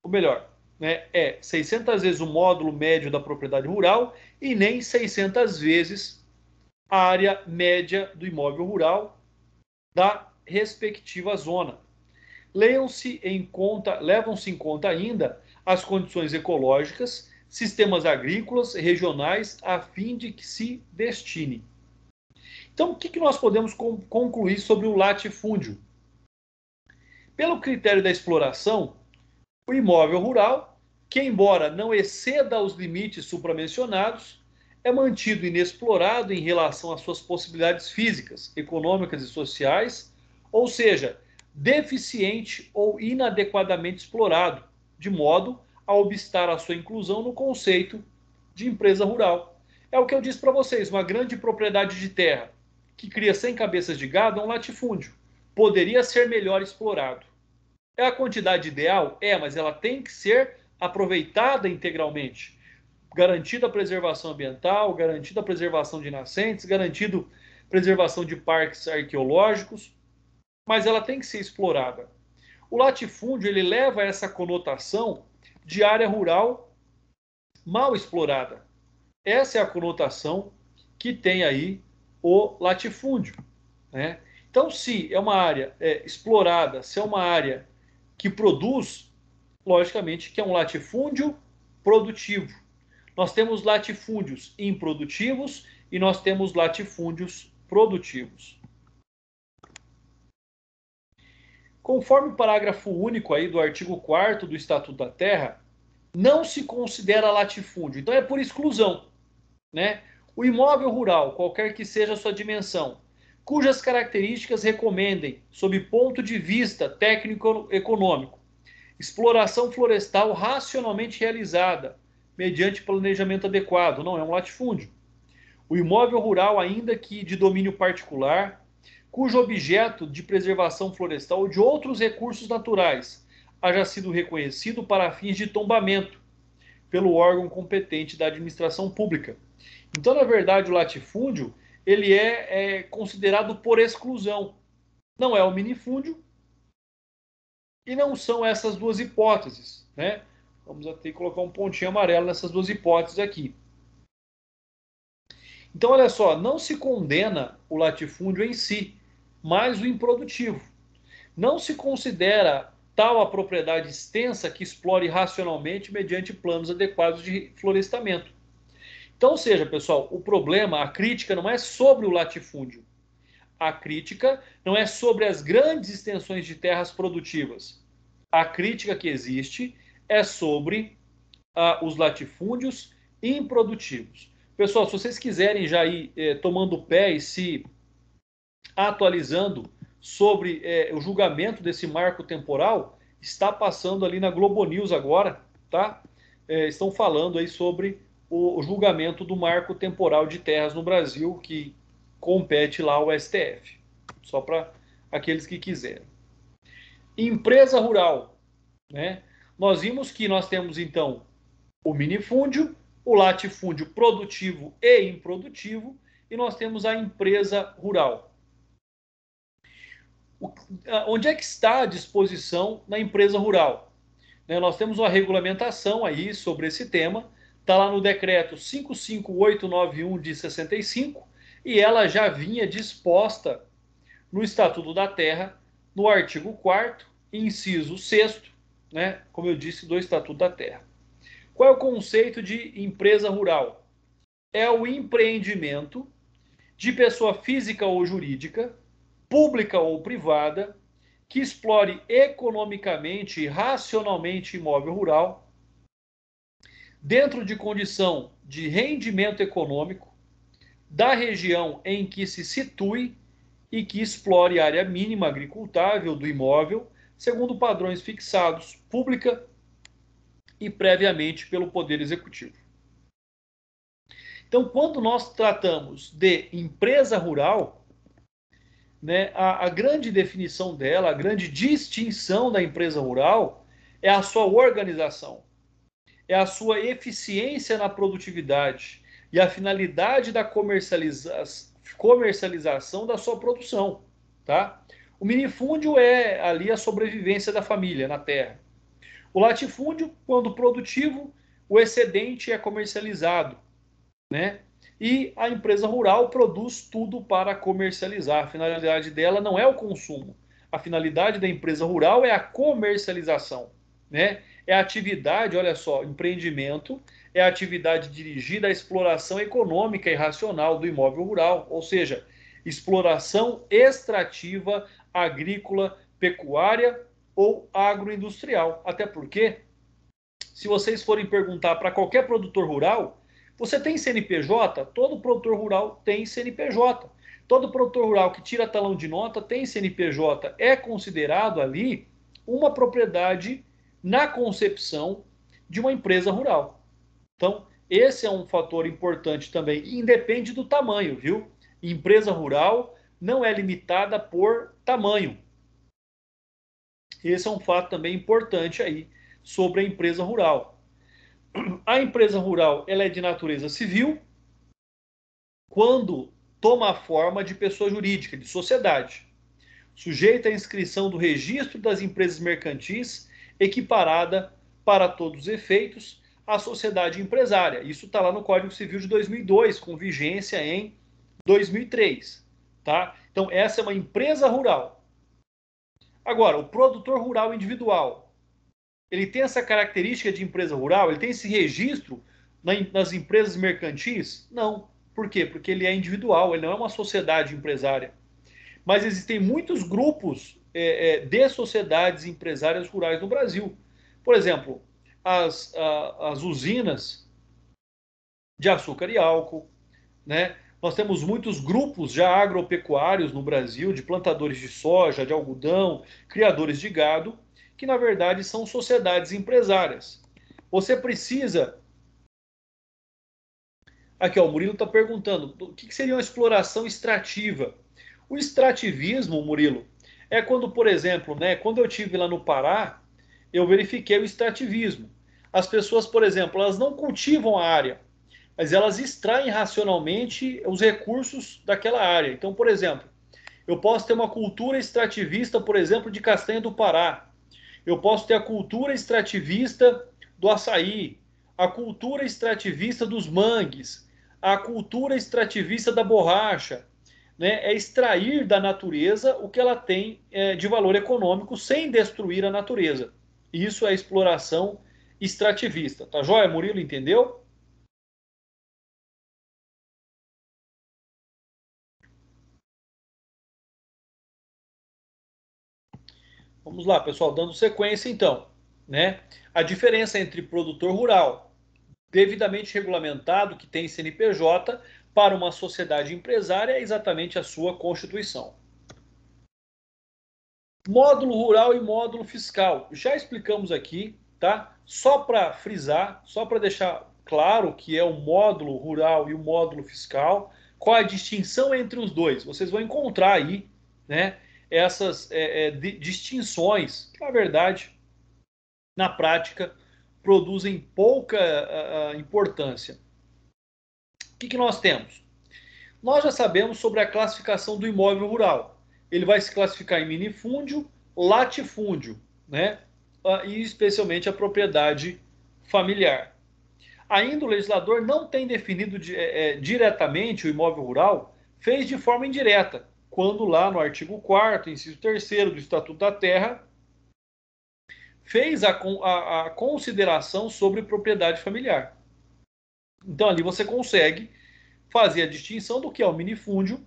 Speaker 1: ou melhor, né, é 600 vezes o módulo médio da propriedade rural e nem 600 vezes a área média do imóvel rural da respectiva zona. Levam-se em conta ainda as condições ecológicas, sistemas agrícolas regionais, a fim de que se destine. Então, o que nós podemos concluir sobre o latifúndio? Pelo critério da exploração, o imóvel rural, que embora não exceda os limites supramencionados, é mantido inexplorado em relação às suas possibilidades físicas, econômicas e sociais, ou seja, deficiente ou inadequadamente explorado, de modo a obstar a sua inclusão no conceito de empresa rural. É o que eu disse para vocês, uma grande propriedade de terra que cria 100 cabeças de gado é um latifúndio. Poderia ser melhor explorado. É a quantidade ideal? É, mas ela tem que ser aproveitada integralmente. Garantida a preservação ambiental, garantida a preservação de nascentes, garantido a preservação de parques arqueológicos, mas ela tem que ser explorada. O latifúndio ele leva a essa conotação de área rural mal explorada. Essa é a conotação que tem aí o latifúndio, né? Então, se é uma área explorada, se é uma área que produz, logicamente que é um latifúndio produtivo. Nós temos latifúndios improdutivos e nós temos latifúndios produtivos. Conforme o parágrafo único aí do artigo 4º do Estatuto da Terra, não se considera latifúndio. Então é por exclusão, né? O imóvel rural, qualquer que seja a sua dimensão, cujas características recomendem, sob ponto de vista técnico-econômico, exploração florestal racionalmente realizada, mediante planejamento adequado, não é um latifúndio. O imóvel rural, ainda que de domínio particular, cujo objeto de preservação florestal ou de outros recursos naturais haja sido reconhecido para fins de tombamento pelo órgão competente da administração pública. Então, na verdade, o latifúndio ele é considerado por exclusão. Não é o minifúndio e não são essas duas hipóteses, né? Vamos ter que colocar um pontinho amarelo nessas duas hipóteses aqui. Então, olha só, não se condena o latifúndio em si, mas o improdutivo. Não se considera tal a propriedade extensa que explore racionalmente mediante planos adequados de florestamento. Então, ou seja, pessoal, o problema, a crítica não é sobre o latifúndio. A crítica não é sobre as grandes extensões de terras produtivas. A crítica que existe é sobre os latifúndios improdutivos. Pessoal, se vocês quiserem já ir tomando pé e se atualizando sobre o julgamento desse marco temporal, está passando ali na Globo News agora, tá? Estão falando aí sobre o julgamento do marco temporal de terras no Brasil, que compete lá ao STF. Só para aqueles que quiserem. Empresa rural, né? Nós vimos que nós temos então o minifúndio, o latifúndio produtivo e improdutivo, e nós temos a empresa rural. Onde é que está a disposição na empresa rural? Nós temos uma regulamentação aí sobre esse tema, está lá no decreto 55891 de 65, e ela já vinha disposta no Estatuto da Terra, no artigo 4º, inciso 6º, né, como eu disse, do Estatuto da Terra. Qual é o conceito de empresa rural? É o empreendimento de pessoa física ou jurídica, pública ou privada, que explore economicamente e racionalmente imóvel rural, dentro de condição de rendimento econômico, da região em que se situe e que explore área mínima agricultável do imóvel, segundo padrões fixados pública e previamente pelo Poder Executivo. Então, quando nós tratamos de empresa rural, né, a grande definição dela, a grande distinção da empresa rural é a sua organização, é a sua eficiência na produtividade e a finalidade da comercialização da sua produção, tá? O minifúndio é ali a sobrevivência da família na terra. O latifúndio, quando produtivo, o excedente é comercializado, né? E a empresa rural produz tudo para comercializar. A finalidade dela não é o consumo. A finalidade da empresa rural é a comercialização, né? É a atividade, olha só, empreendimento é a atividade dirigida à exploração econômica e racional do imóvel rural, ou seja, exploração extrativa, agrícola, pecuária ou agroindustrial. Até porque, se vocês forem perguntar para qualquer produtor rural, você tem CNPJ? Todo produtor rural tem CNPJ. Todo produtor rural que tira talão de nota tem CNPJ. É considerado ali uma propriedade na concepção de uma empresa rural. Então, esse é um fator importante também. E independe do tamanho, viu? Empresa rural não é limitada por tamanho. Esse é um fato também importante aí sobre a empresa rural. A empresa rural ela é de natureza civil quando toma a forma de pessoa jurídica, de sociedade, sujeita à inscrição do registro das empresas mercantis, equiparada para todos os efeitos à sociedade empresária. Isso está lá no Código Civil de 2002, com vigência em 2003. Tá? Então, essa é uma empresa rural. Agora, o produtor rural individual, ele tem essa característica de empresa rural? Ele tem esse registro nas empresas mercantis? Não. Por quê? Porque ele é individual, ele não é uma sociedade empresária. Mas existem muitos grupos de sociedades empresárias rurais no Brasil. Por exemplo, as usinas de açúcar e álcool, né? Nós temos muitos grupos já agropecuários no Brasil, de plantadores de soja, de algodão, criadores de gado, que na verdade são sociedades empresárias. Você precisa... Aqui, ó, o Murilo está perguntando, o que seria uma exploração extrativa? O extrativismo, Murilo, é quando, por exemplo, né, quando eu tive lá no Pará, eu verifiquei o extrativismo. As pessoas, por exemplo, elas não cultivam a área, mas elas extraem racionalmente os recursos daquela área. Então, por exemplo, eu posso ter uma cultura extrativista, por exemplo, de castanha do Pará. Eu posso ter a cultura extrativista do açaí, a cultura extrativista dos mangues, a cultura extrativista da borracha. Né? É extrair da natureza o que ela tem de valor econômico sem destruir a natureza. Isso é exploração extrativista. Tá joia, Murilo? Entendeu? Vamos lá, pessoal, dando sequência então. Né? A diferença entre produtor rural devidamente regulamentado, que tem CNPJ, para uma sociedade empresária é exatamente a sua constituição. Módulo rural e módulo fiscal. Já explicamos aqui, tá? Só para frisar, só para deixar claro que é o módulo rural e o módulo fiscal, qual a distinção entre os dois? Vocês vão encontrar aí, né? Essas distinções, que na verdade, na prática, produzem pouca importância. O que nós temos? Nós já sabemos sobre a classificação do imóvel rural. Ele vai se classificar em minifúndio, latifúndio, né? E especialmente a propriedade familiar. Ainda o legislador não tem definido diretamente o imóvel rural, fez de forma indireta, quando lá no artigo 4º, inciso 3º do Estatuto da Terra, fez a consideração sobre propriedade familiar. Então ali você consegue fazer a distinção do que é o minifúndio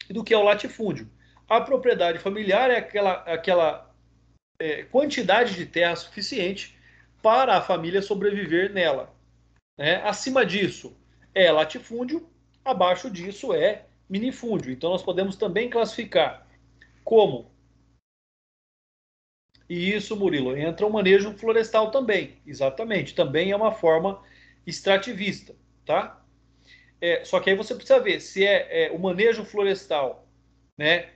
Speaker 1: e do que é o latifúndio. A propriedade familiar é aquela quantidade de terra suficiente para a família sobreviver nela. Né? Acima disso é latifúndio, abaixo disso é minifúndio. Então nós podemos também classificar como. E isso, Murilo, entra o manejo florestal também. Exatamente, também é uma forma extrativista, tá? Só que aí você precisa ver se o manejo florestal, né,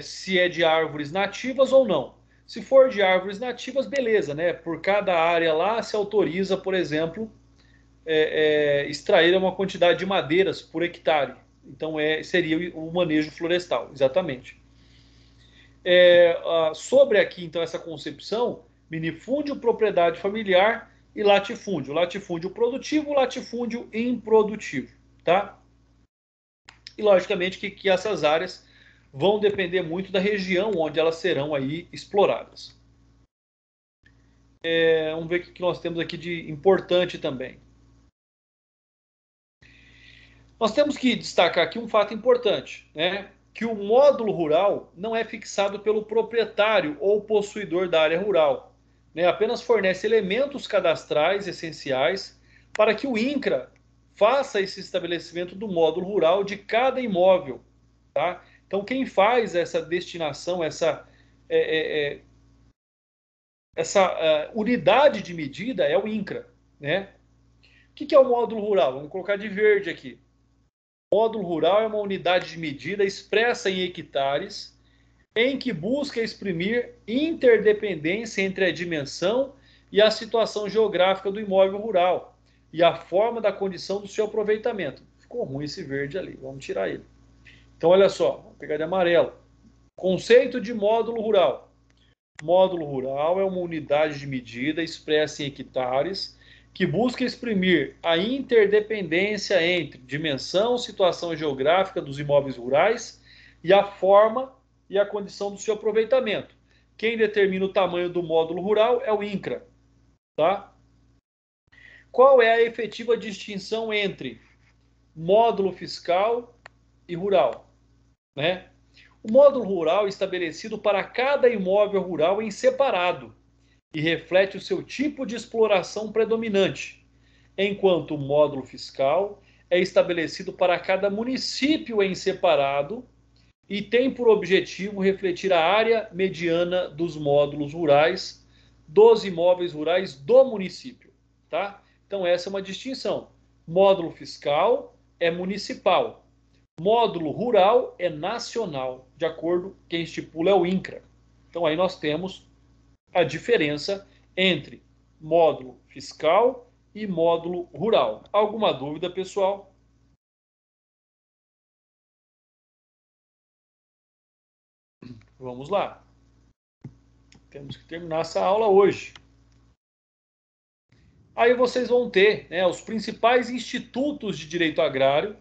Speaker 1: se é de árvores nativas ou não. Se for de árvores nativas, beleza, né? Por cada área lá se autoriza, por exemplo, extrair uma quantidade de madeiras por hectare. Então seria o manejo florestal, exatamente. Sobre aqui, então, essa concepção, minifúndio, propriedade familiar e latifúndio. Latifúndio produtivo, latifúndio improdutivo, tá? E, logicamente, que essas áreas vão depender muito da região onde elas serão aí exploradas. Vamos ver o que nós temos aqui de importante também. Nós temos que destacar aqui um fato importante, né? Que o módulo rural não é fixado pelo proprietário ou possuidor da área rural, né? Apenas fornece elementos cadastrais essenciais para que o INCRA faça esse estabelecimento do módulo rural de cada imóvel, tá? Então, quem faz essa destinação, essa unidade de medida é o INCRA, né? O que é o módulo rural? Vamos colocar de verde aqui. O módulo rural é uma unidade de medida expressa em hectares, em que busca exprimir interdependência entre a dimensão e a situação geográfica do imóvel rural e a forma da condição do seu aproveitamento. Ficou ruim esse verde ali, vamos tirar ele. Então, olha só, vamos pegar de amarelo. Conceito de módulo rural. Módulo rural é uma unidade de medida expressa em hectares que busca exprimir a interdependência entre dimensão, situação geográfica dos imóveis rurais e a forma e a condição do seu aproveitamento. Quem determina o tamanho do módulo rural é o INCRA. Tá? Qual é a efetiva distinção entre módulo fiscal e rural? Né? O módulo rural é estabelecido para cada imóvel rural em separado e reflete o seu tipo de exploração predominante, enquanto o módulo fiscal é estabelecido para cada município em separado e tem por objetivo refletir a área mediana dos módulos rurais dos imóveis rurais do município, tá? Então essa é uma distinção. Módulo fiscal é municipal. Módulo rural é nacional, de acordo com quem estipula é o INCRA. Então aí nós temos a diferença entre módulo fiscal e módulo rural. Alguma dúvida, pessoal? Vamos lá. Temos que terminar essa aula hoje. Aí vocês vão ter, né, os principais institutos de direito agrário,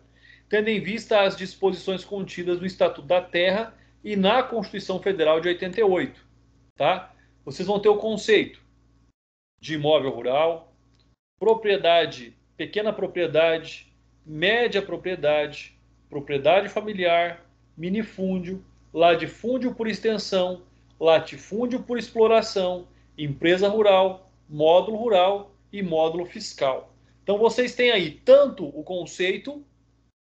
Speaker 1: tendo em vista as disposições contidas no Estatuto da Terra e na Constituição Federal de 88. Tá? Vocês vão ter o conceito de imóvel rural, propriedade, pequena propriedade, média propriedade, propriedade familiar, minifúndio, latifúndio por extensão, latifúndio por exploração, empresa rural e módulo fiscal. Então vocês têm aí tanto o conceito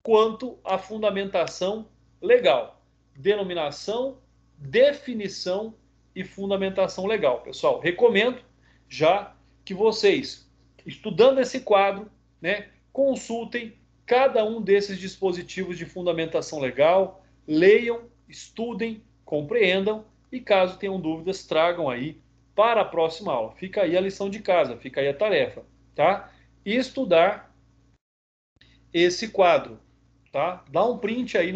Speaker 1: quanto a fundamentação legal. Denominação, definição e fundamentação legal. Pessoal, recomendo já que vocês, estudando esse quadro, né, consultem cada um desses dispositivos de fundamentação legal, leiam, estudem, compreendam e caso tenham dúvidas, tragam aí para a próxima aula. Fica aí a lição de casa, fica aí a tarefa, tá? E estudar esse quadro, tá? Dá um print aí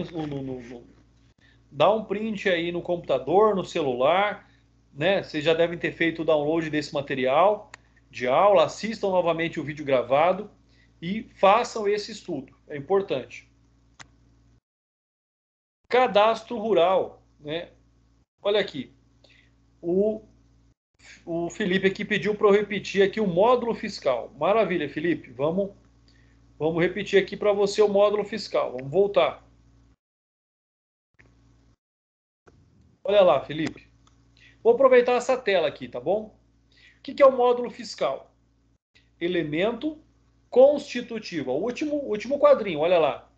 Speaker 1: dá um print aí no computador, no celular, né? Vocês já devem ter feito o download desse material de aula, assistam novamente o vídeo gravado e façam esse estudo, é importante. Cadastro rural, né? Olha aqui, o Felipe aqui pediu para eu repetir aqui o módulo fiscal. Maravilha, Felipe, vamos repetir aqui para você o módulo fiscal, vamos voltar. Olha lá, Felipe. Vou aproveitar essa tela aqui, tá bom? O que é o módulo fiscal? Elemento constitutivo. O último quadrinho, olha lá.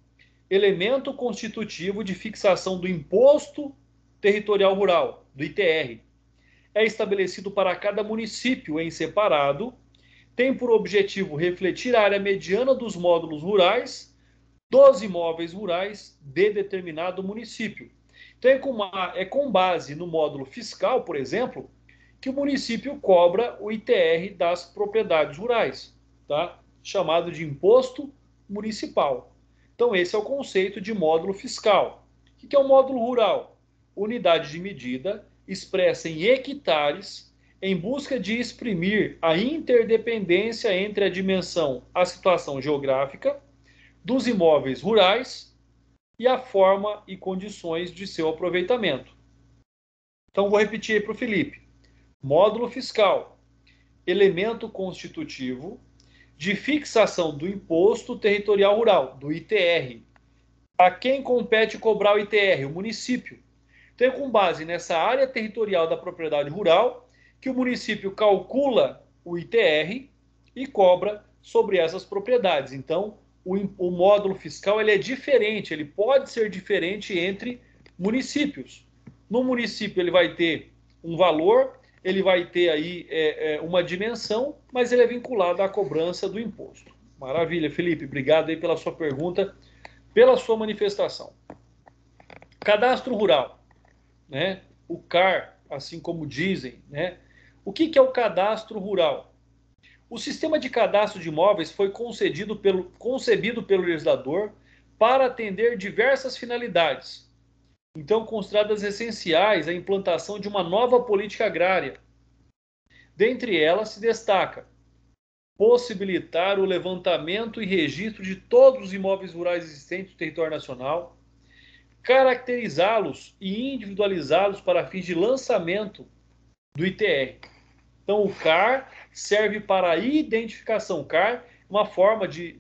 Speaker 1: Elemento constitutivo de fixação do Imposto Territorial Rural, do ITR. É estabelecido para cada município em separado, tem por objetivo refletir a área mediana dos módulos rurais dos imóveis rurais de determinado município. Então é com base no módulo fiscal, por exemplo, que o município cobra o ITR das propriedades rurais, tá? Chamado de imposto municipal. Então esse é o conceito de módulo fiscal. O que é o módulo rural? Unidade de medida expressa em hectares em busca de exprimir a interdependência entre a dimensão, a situação geográfica dos imóveis rurais e a forma e condições de seu aproveitamento. Então vou repetir aí para o Felipe. Módulo fiscal, elemento constitutivo de fixação do Imposto Territorial Rural, do ITR. A quem compete cobrar o ITR? O município. Então é com base nessa área territorial da propriedade rural que o município calcula o ITR e cobra sobre essas propriedades. Então, o módulo fiscal ele é diferente, ele pode ser diferente entre municípios. No município ele vai ter um valor, ele vai ter aí uma dimensão, mas ele é vinculado à cobrança do imposto. Maravilha, Felipe, obrigado aí pela sua pergunta, pela sua manifestação. Cadastro rural, né? O CAR, assim como dizem, né? O que é o cadastro rural? O sistema de cadastro de imóveis foi concebido pelo legislador para atender diversas finalidades. Então, consideradas essenciais a implantação de uma nova política agrária. Dentre elas se destaca possibilitar o levantamento e registro de todos os imóveis rurais existentes no território nacional, caracterizá-los e individualizá-los para fins de lançamento do ITR. Então, o CAR serve para a identificação. CAR é uma forma de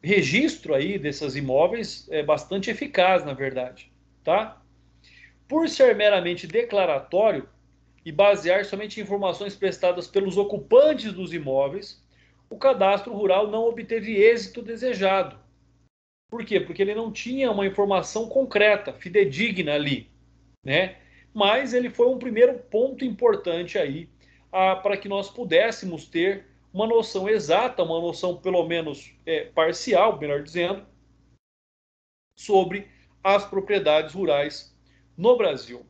Speaker 1: registro aí desses imóveis bastante eficaz, na verdade. Tá? Por ser meramente declaratório e basear somente em informações prestadas pelos ocupantes dos imóveis, o cadastro rural não obteve êxito desejado. Por quê? Porque ele não tinha uma informação concreta, fidedigna ali, né? Mas ele foi um primeiro ponto importante aí para que nós pudéssemos ter uma noção exata, uma noção pelo menos parcial, melhor dizendo, sobre as propriedades rurais no Brasil.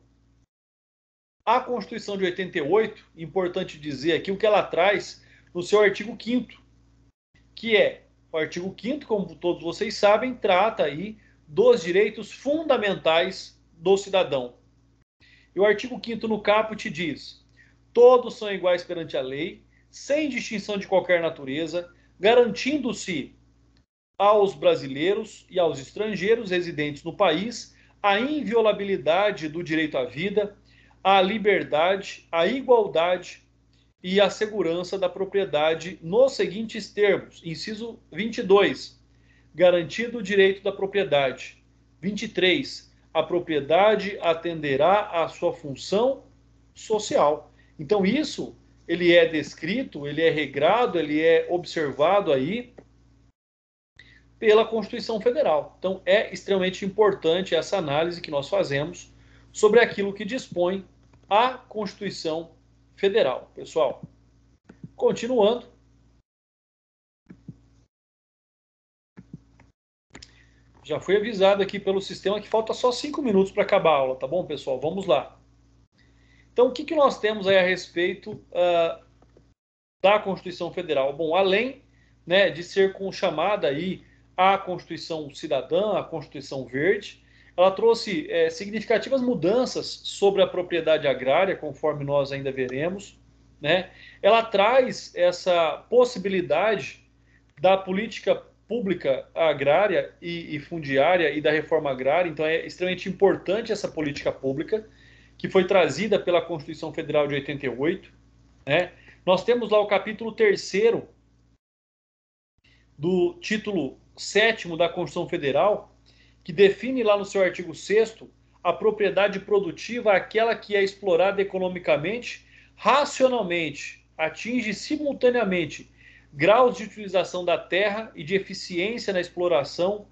Speaker 1: A Constituição de 88, importante dizer aqui o que ela traz no seu artigo 5º, que é o artigo 5º, como todos vocês sabem, trata aí dos direitos fundamentais do cidadão. E o artigo 5º no caput diz: todos são iguais perante a lei, sem distinção de qualquer natureza, garantindo-se aos brasileiros e aos estrangeiros residentes no país a inviolabilidade do direito à vida, à liberdade, à igualdade e à segurança da propriedade nos seguintes termos. Inciso 22, garantido o direito da propriedade. 23, a propriedade atenderá à sua função social. Então isso, ele é descrito, ele é regrado, ele é observado aí pela Constituição Federal. Então é extremamente importante essa análise que nós fazemos sobre aquilo que dispõe a Constituição Federal. Pessoal, continuando. Já fui avisado aqui pelo sistema que falta só 5 minutos para acabar a aula, tá bom, pessoal? Vamos lá. Então, o que nós temos aí a respeito da Constituição Federal? Bom, além, né, de ser chamada aí a Constituição Cidadã, a Constituição Verde, ela trouxe significativas mudanças sobre a propriedade agrária, conforme nós ainda veremos, né? Ela traz essa possibilidade da política pública agrária e fundiária e da reforma agrária. Então é extremamente importante essa política pública que foi trazida pela Constituição Federal de 88, né? Nós temos lá o capítulo 3º do título 7º da Constituição Federal, que define lá no seu artigo 6º a propriedade produtiva, aquela que é explorada economicamente, racionalmente, atinge simultaneamente graus de utilização da terra e de eficiência na exploração,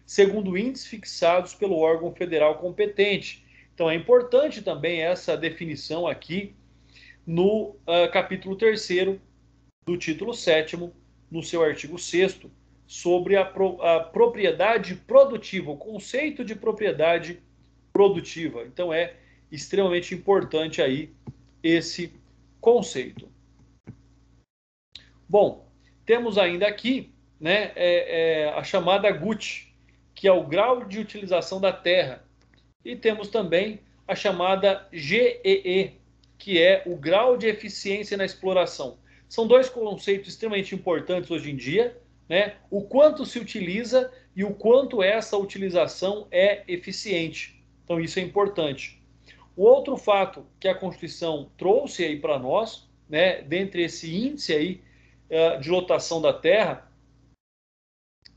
Speaker 1: segundo índices fixados pelo órgão federal competente. Então é importante também essa definição aqui no capítulo 3º do título 7º, no seu artigo 6º, sobre a propriedade produtiva, o conceito de propriedade produtiva. Então é extremamente importante aí esse conceito. Bom, temos ainda aqui, né, a chamada GUT, que é o grau de utilização da terra. E temos também a chamada GEE, que é o grau de eficiência na exploração. São dois conceitos extremamente importantes hoje em dia, né? O quanto se utiliza e o quanto essa utilização é eficiente. Então isso é importante. O outro fato que a Constituição trouxe aí para nós, né, dentre esse índice aí de lotação da terra,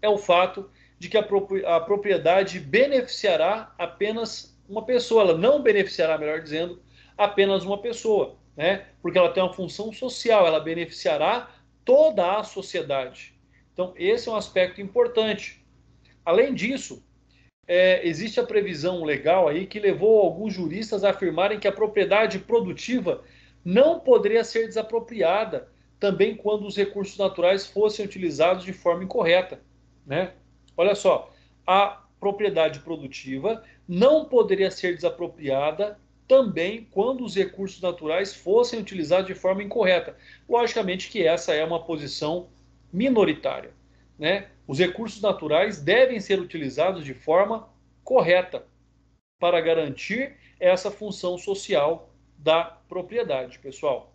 Speaker 1: é o fato de que a propriedade beneficiará apenas uma pessoa. Ela não beneficiará, melhor dizendo, apenas uma pessoa, né? Porque ela tem uma função social, ela beneficiará toda a sociedade. Então, esse é um aspecto importante. Além disso, existe a previsão legal aí que levou alguns juristas a afirmarem que a propriedade produtiva não poderia ser desapropriada também quando os recursos naturais fossem utilizados de forma incorreta, né? Olha só, a propriedade produtiva não poderia ser desapropriada também quando os recursos naturais fossem utilizados de forma incorreta. Logicamente que essa é uma posição minoritária, né? Os recursos naturais devem ser utilizados de forma correta para garantir essa função social da propriedade, pessoal.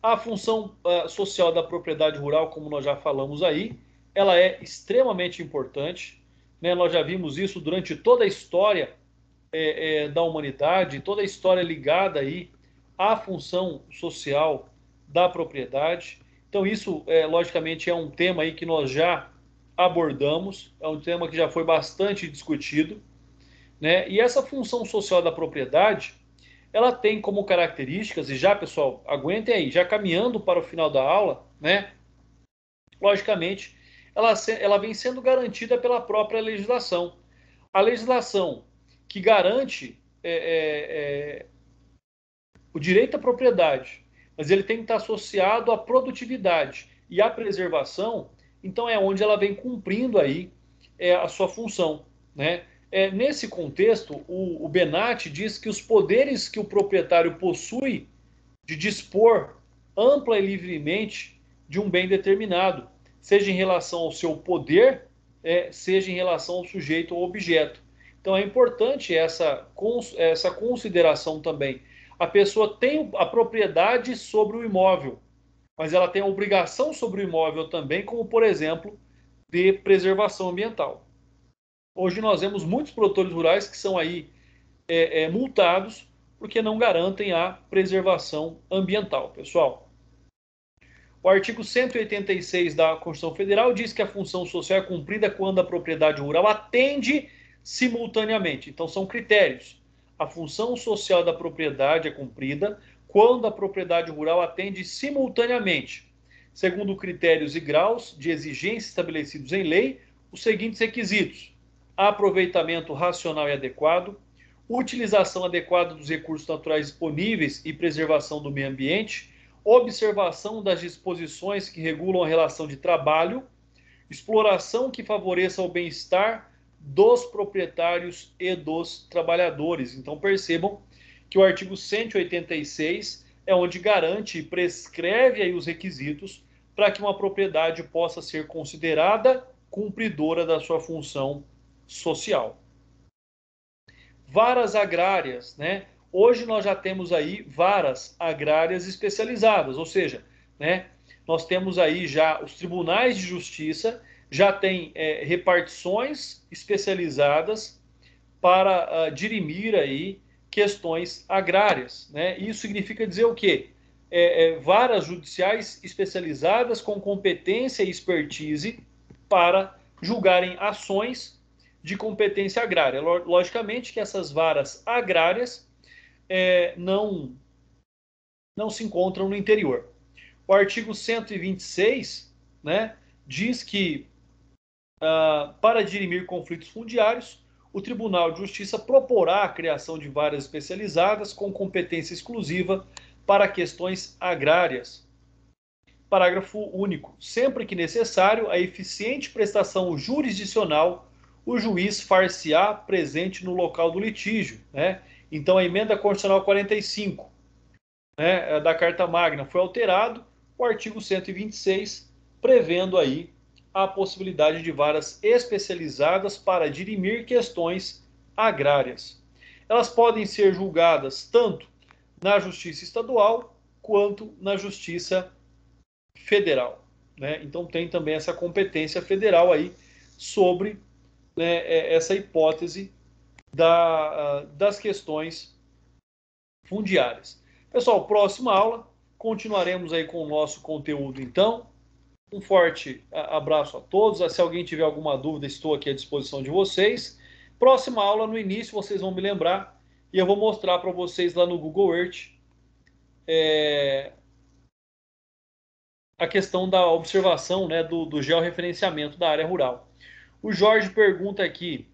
Speaker 1: A função social da propriedade rural, como nós já falamos aí, ela é extremamente importante, né? Nós já vimos isso durante toda a história da humanidade, toda a história ligada aí à função social da propriedade. Então isso, logicamente, é um tema aí que nós já abordamos, é um tema que já foi bastante discutido, né? E essa função social da propriedade, ela tem como características, e já, pessoal, aguentem aí, já caminhando para o final da aula, né? Logicamente, ela vem sendo garantida pela própria legislação. A legislação que garante o direito à propriedade mas ele tem que estar associado à produtividade e à preservação. Então é onde ela vem cumprindo aí a sua função, né? Nesse contexto, o Benatti diz que os poderes que o proprietário possui de dispor ampla e livremente de um bem determinado, seja em relação ao seu poder, seja em relação ao sujeito ou objeto. Então é importante essa consideração também. A pessoa tem a propriedade sobre o imóvel, mas ela tem a obrigação sobre o imóvel também, como por exemplo, de preservação ambiental. Hoje nós vemos muitos produtores rurais que são aí multados porque não garantem a preservação ambiental, pessoal. O artigo 186 da Constituição Federal diz que a função social é cumprida quando a propriedade rural atende simultaneamente. Então, são critérios. A função social da propriedade é cumprida quando a propriedade rural atende simultaneamente, segundo critérios e graus de exigência estabelecidos em lei, os seguintes requisitos: aproveitamento racional e adequado, utilização adequada dos recursos naturais disponíveis e preservação do meio ambiente, observação das disposições que regulam a relação de trabalho, exploração que favoreça o bem-estar dos proprietários e dos trabalhadores. Então percebam que o artigo 186 é onde garante e prescreve aí os requisitos para que uma propriedade possa ser considerada cumpridora da sua função social. Varas agrárias, né? Hoje nós já temos aí varas agrárias especializadas, ou seja, né, nós temos aí já os tribunais de justiça, já tem repartições especializadas para dirimir aí questões agrárias, né? Isso significa dizer o quê? Varas judiciais especializadas com competência e expertise para julgarem ações de competência agrária. Logicamente que essas varas agrárias não se encontram no interior. O artigo 126, né, diz que para dirimir conflitos fundiários, o Tribunal de Justiça proporá a criação de varas especializadas com competência exclusiva para questões agrárias. Parágrafo único. Sempre que necessário, a eficiente prestação jurisdicional, o juiz far-se-á presente no local do litígio, né? Então, a emenda constitucional 45, né, da Carta Magna foi alterado, o artigo 126, prevendo aí a possibilidade de varas especializadas para dirimir questões agrárias. Elas podem ser julgadas tanto na Justiça Estadual quanto na Justiça Federal, né? Então tem também essa competência federal aí sobre, né, essa hipótese das questões fundiárias. Pessoal, próxima aula, continuaremos aí com o nosso conteúdo então. Um forte abraço a todos. Se alguém tiver alguma dúvida, estou aqui à disposição de vocês. Próxima aula, no início, vocês vão me lembrar e eu vou mostrar para vocês lá no Google Earth a questão da observação, né, do georreferenciamento da área rural. O Jorge pergunta aqui: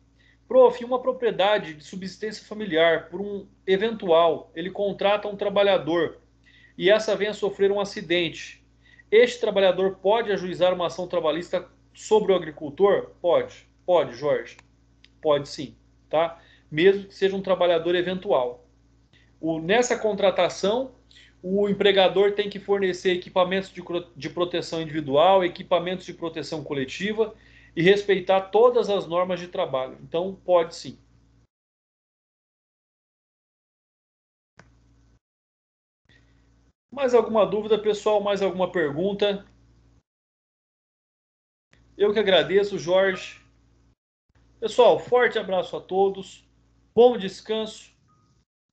Speaker 1: prof, uma propriedade de subsistência familiar, por um eventual, ele contrata um trabalhador e essa venha a sofrer um acidente. Este trabalhador pode ajuizar uma ação trabalhista sobre o agricultor? Pode, Jorge. Pode sim, tá? Mesmo que seja um trabalhador eventual. Nessa contratação, o empregador tem que fornecer equipamentos de proteção individual, equipamentos de proteção coletiva e respeitar todas as normas de trabalho. Então, pode sim. Mais alguma dúvida, pessoal? Mais alguma pergunta? Eu que agradeço, Jorge. Pessoal, forte abraço a todos. Bom descanso.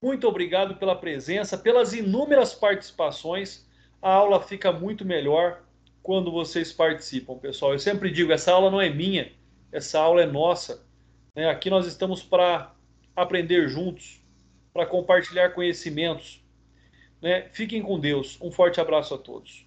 Speaker 1: Muito obrigado pela presença, pelas inúmeras participações. A aula fica muito melhor quando vocês participam, pessoal. Eu sempre digo, essa aula não é minha, essa aula é nossa, né? Aqui nós estamos para aprender juntos, para compartilhar conhecimentos, né? Fiquem com Deus. Um forte abraço a todos.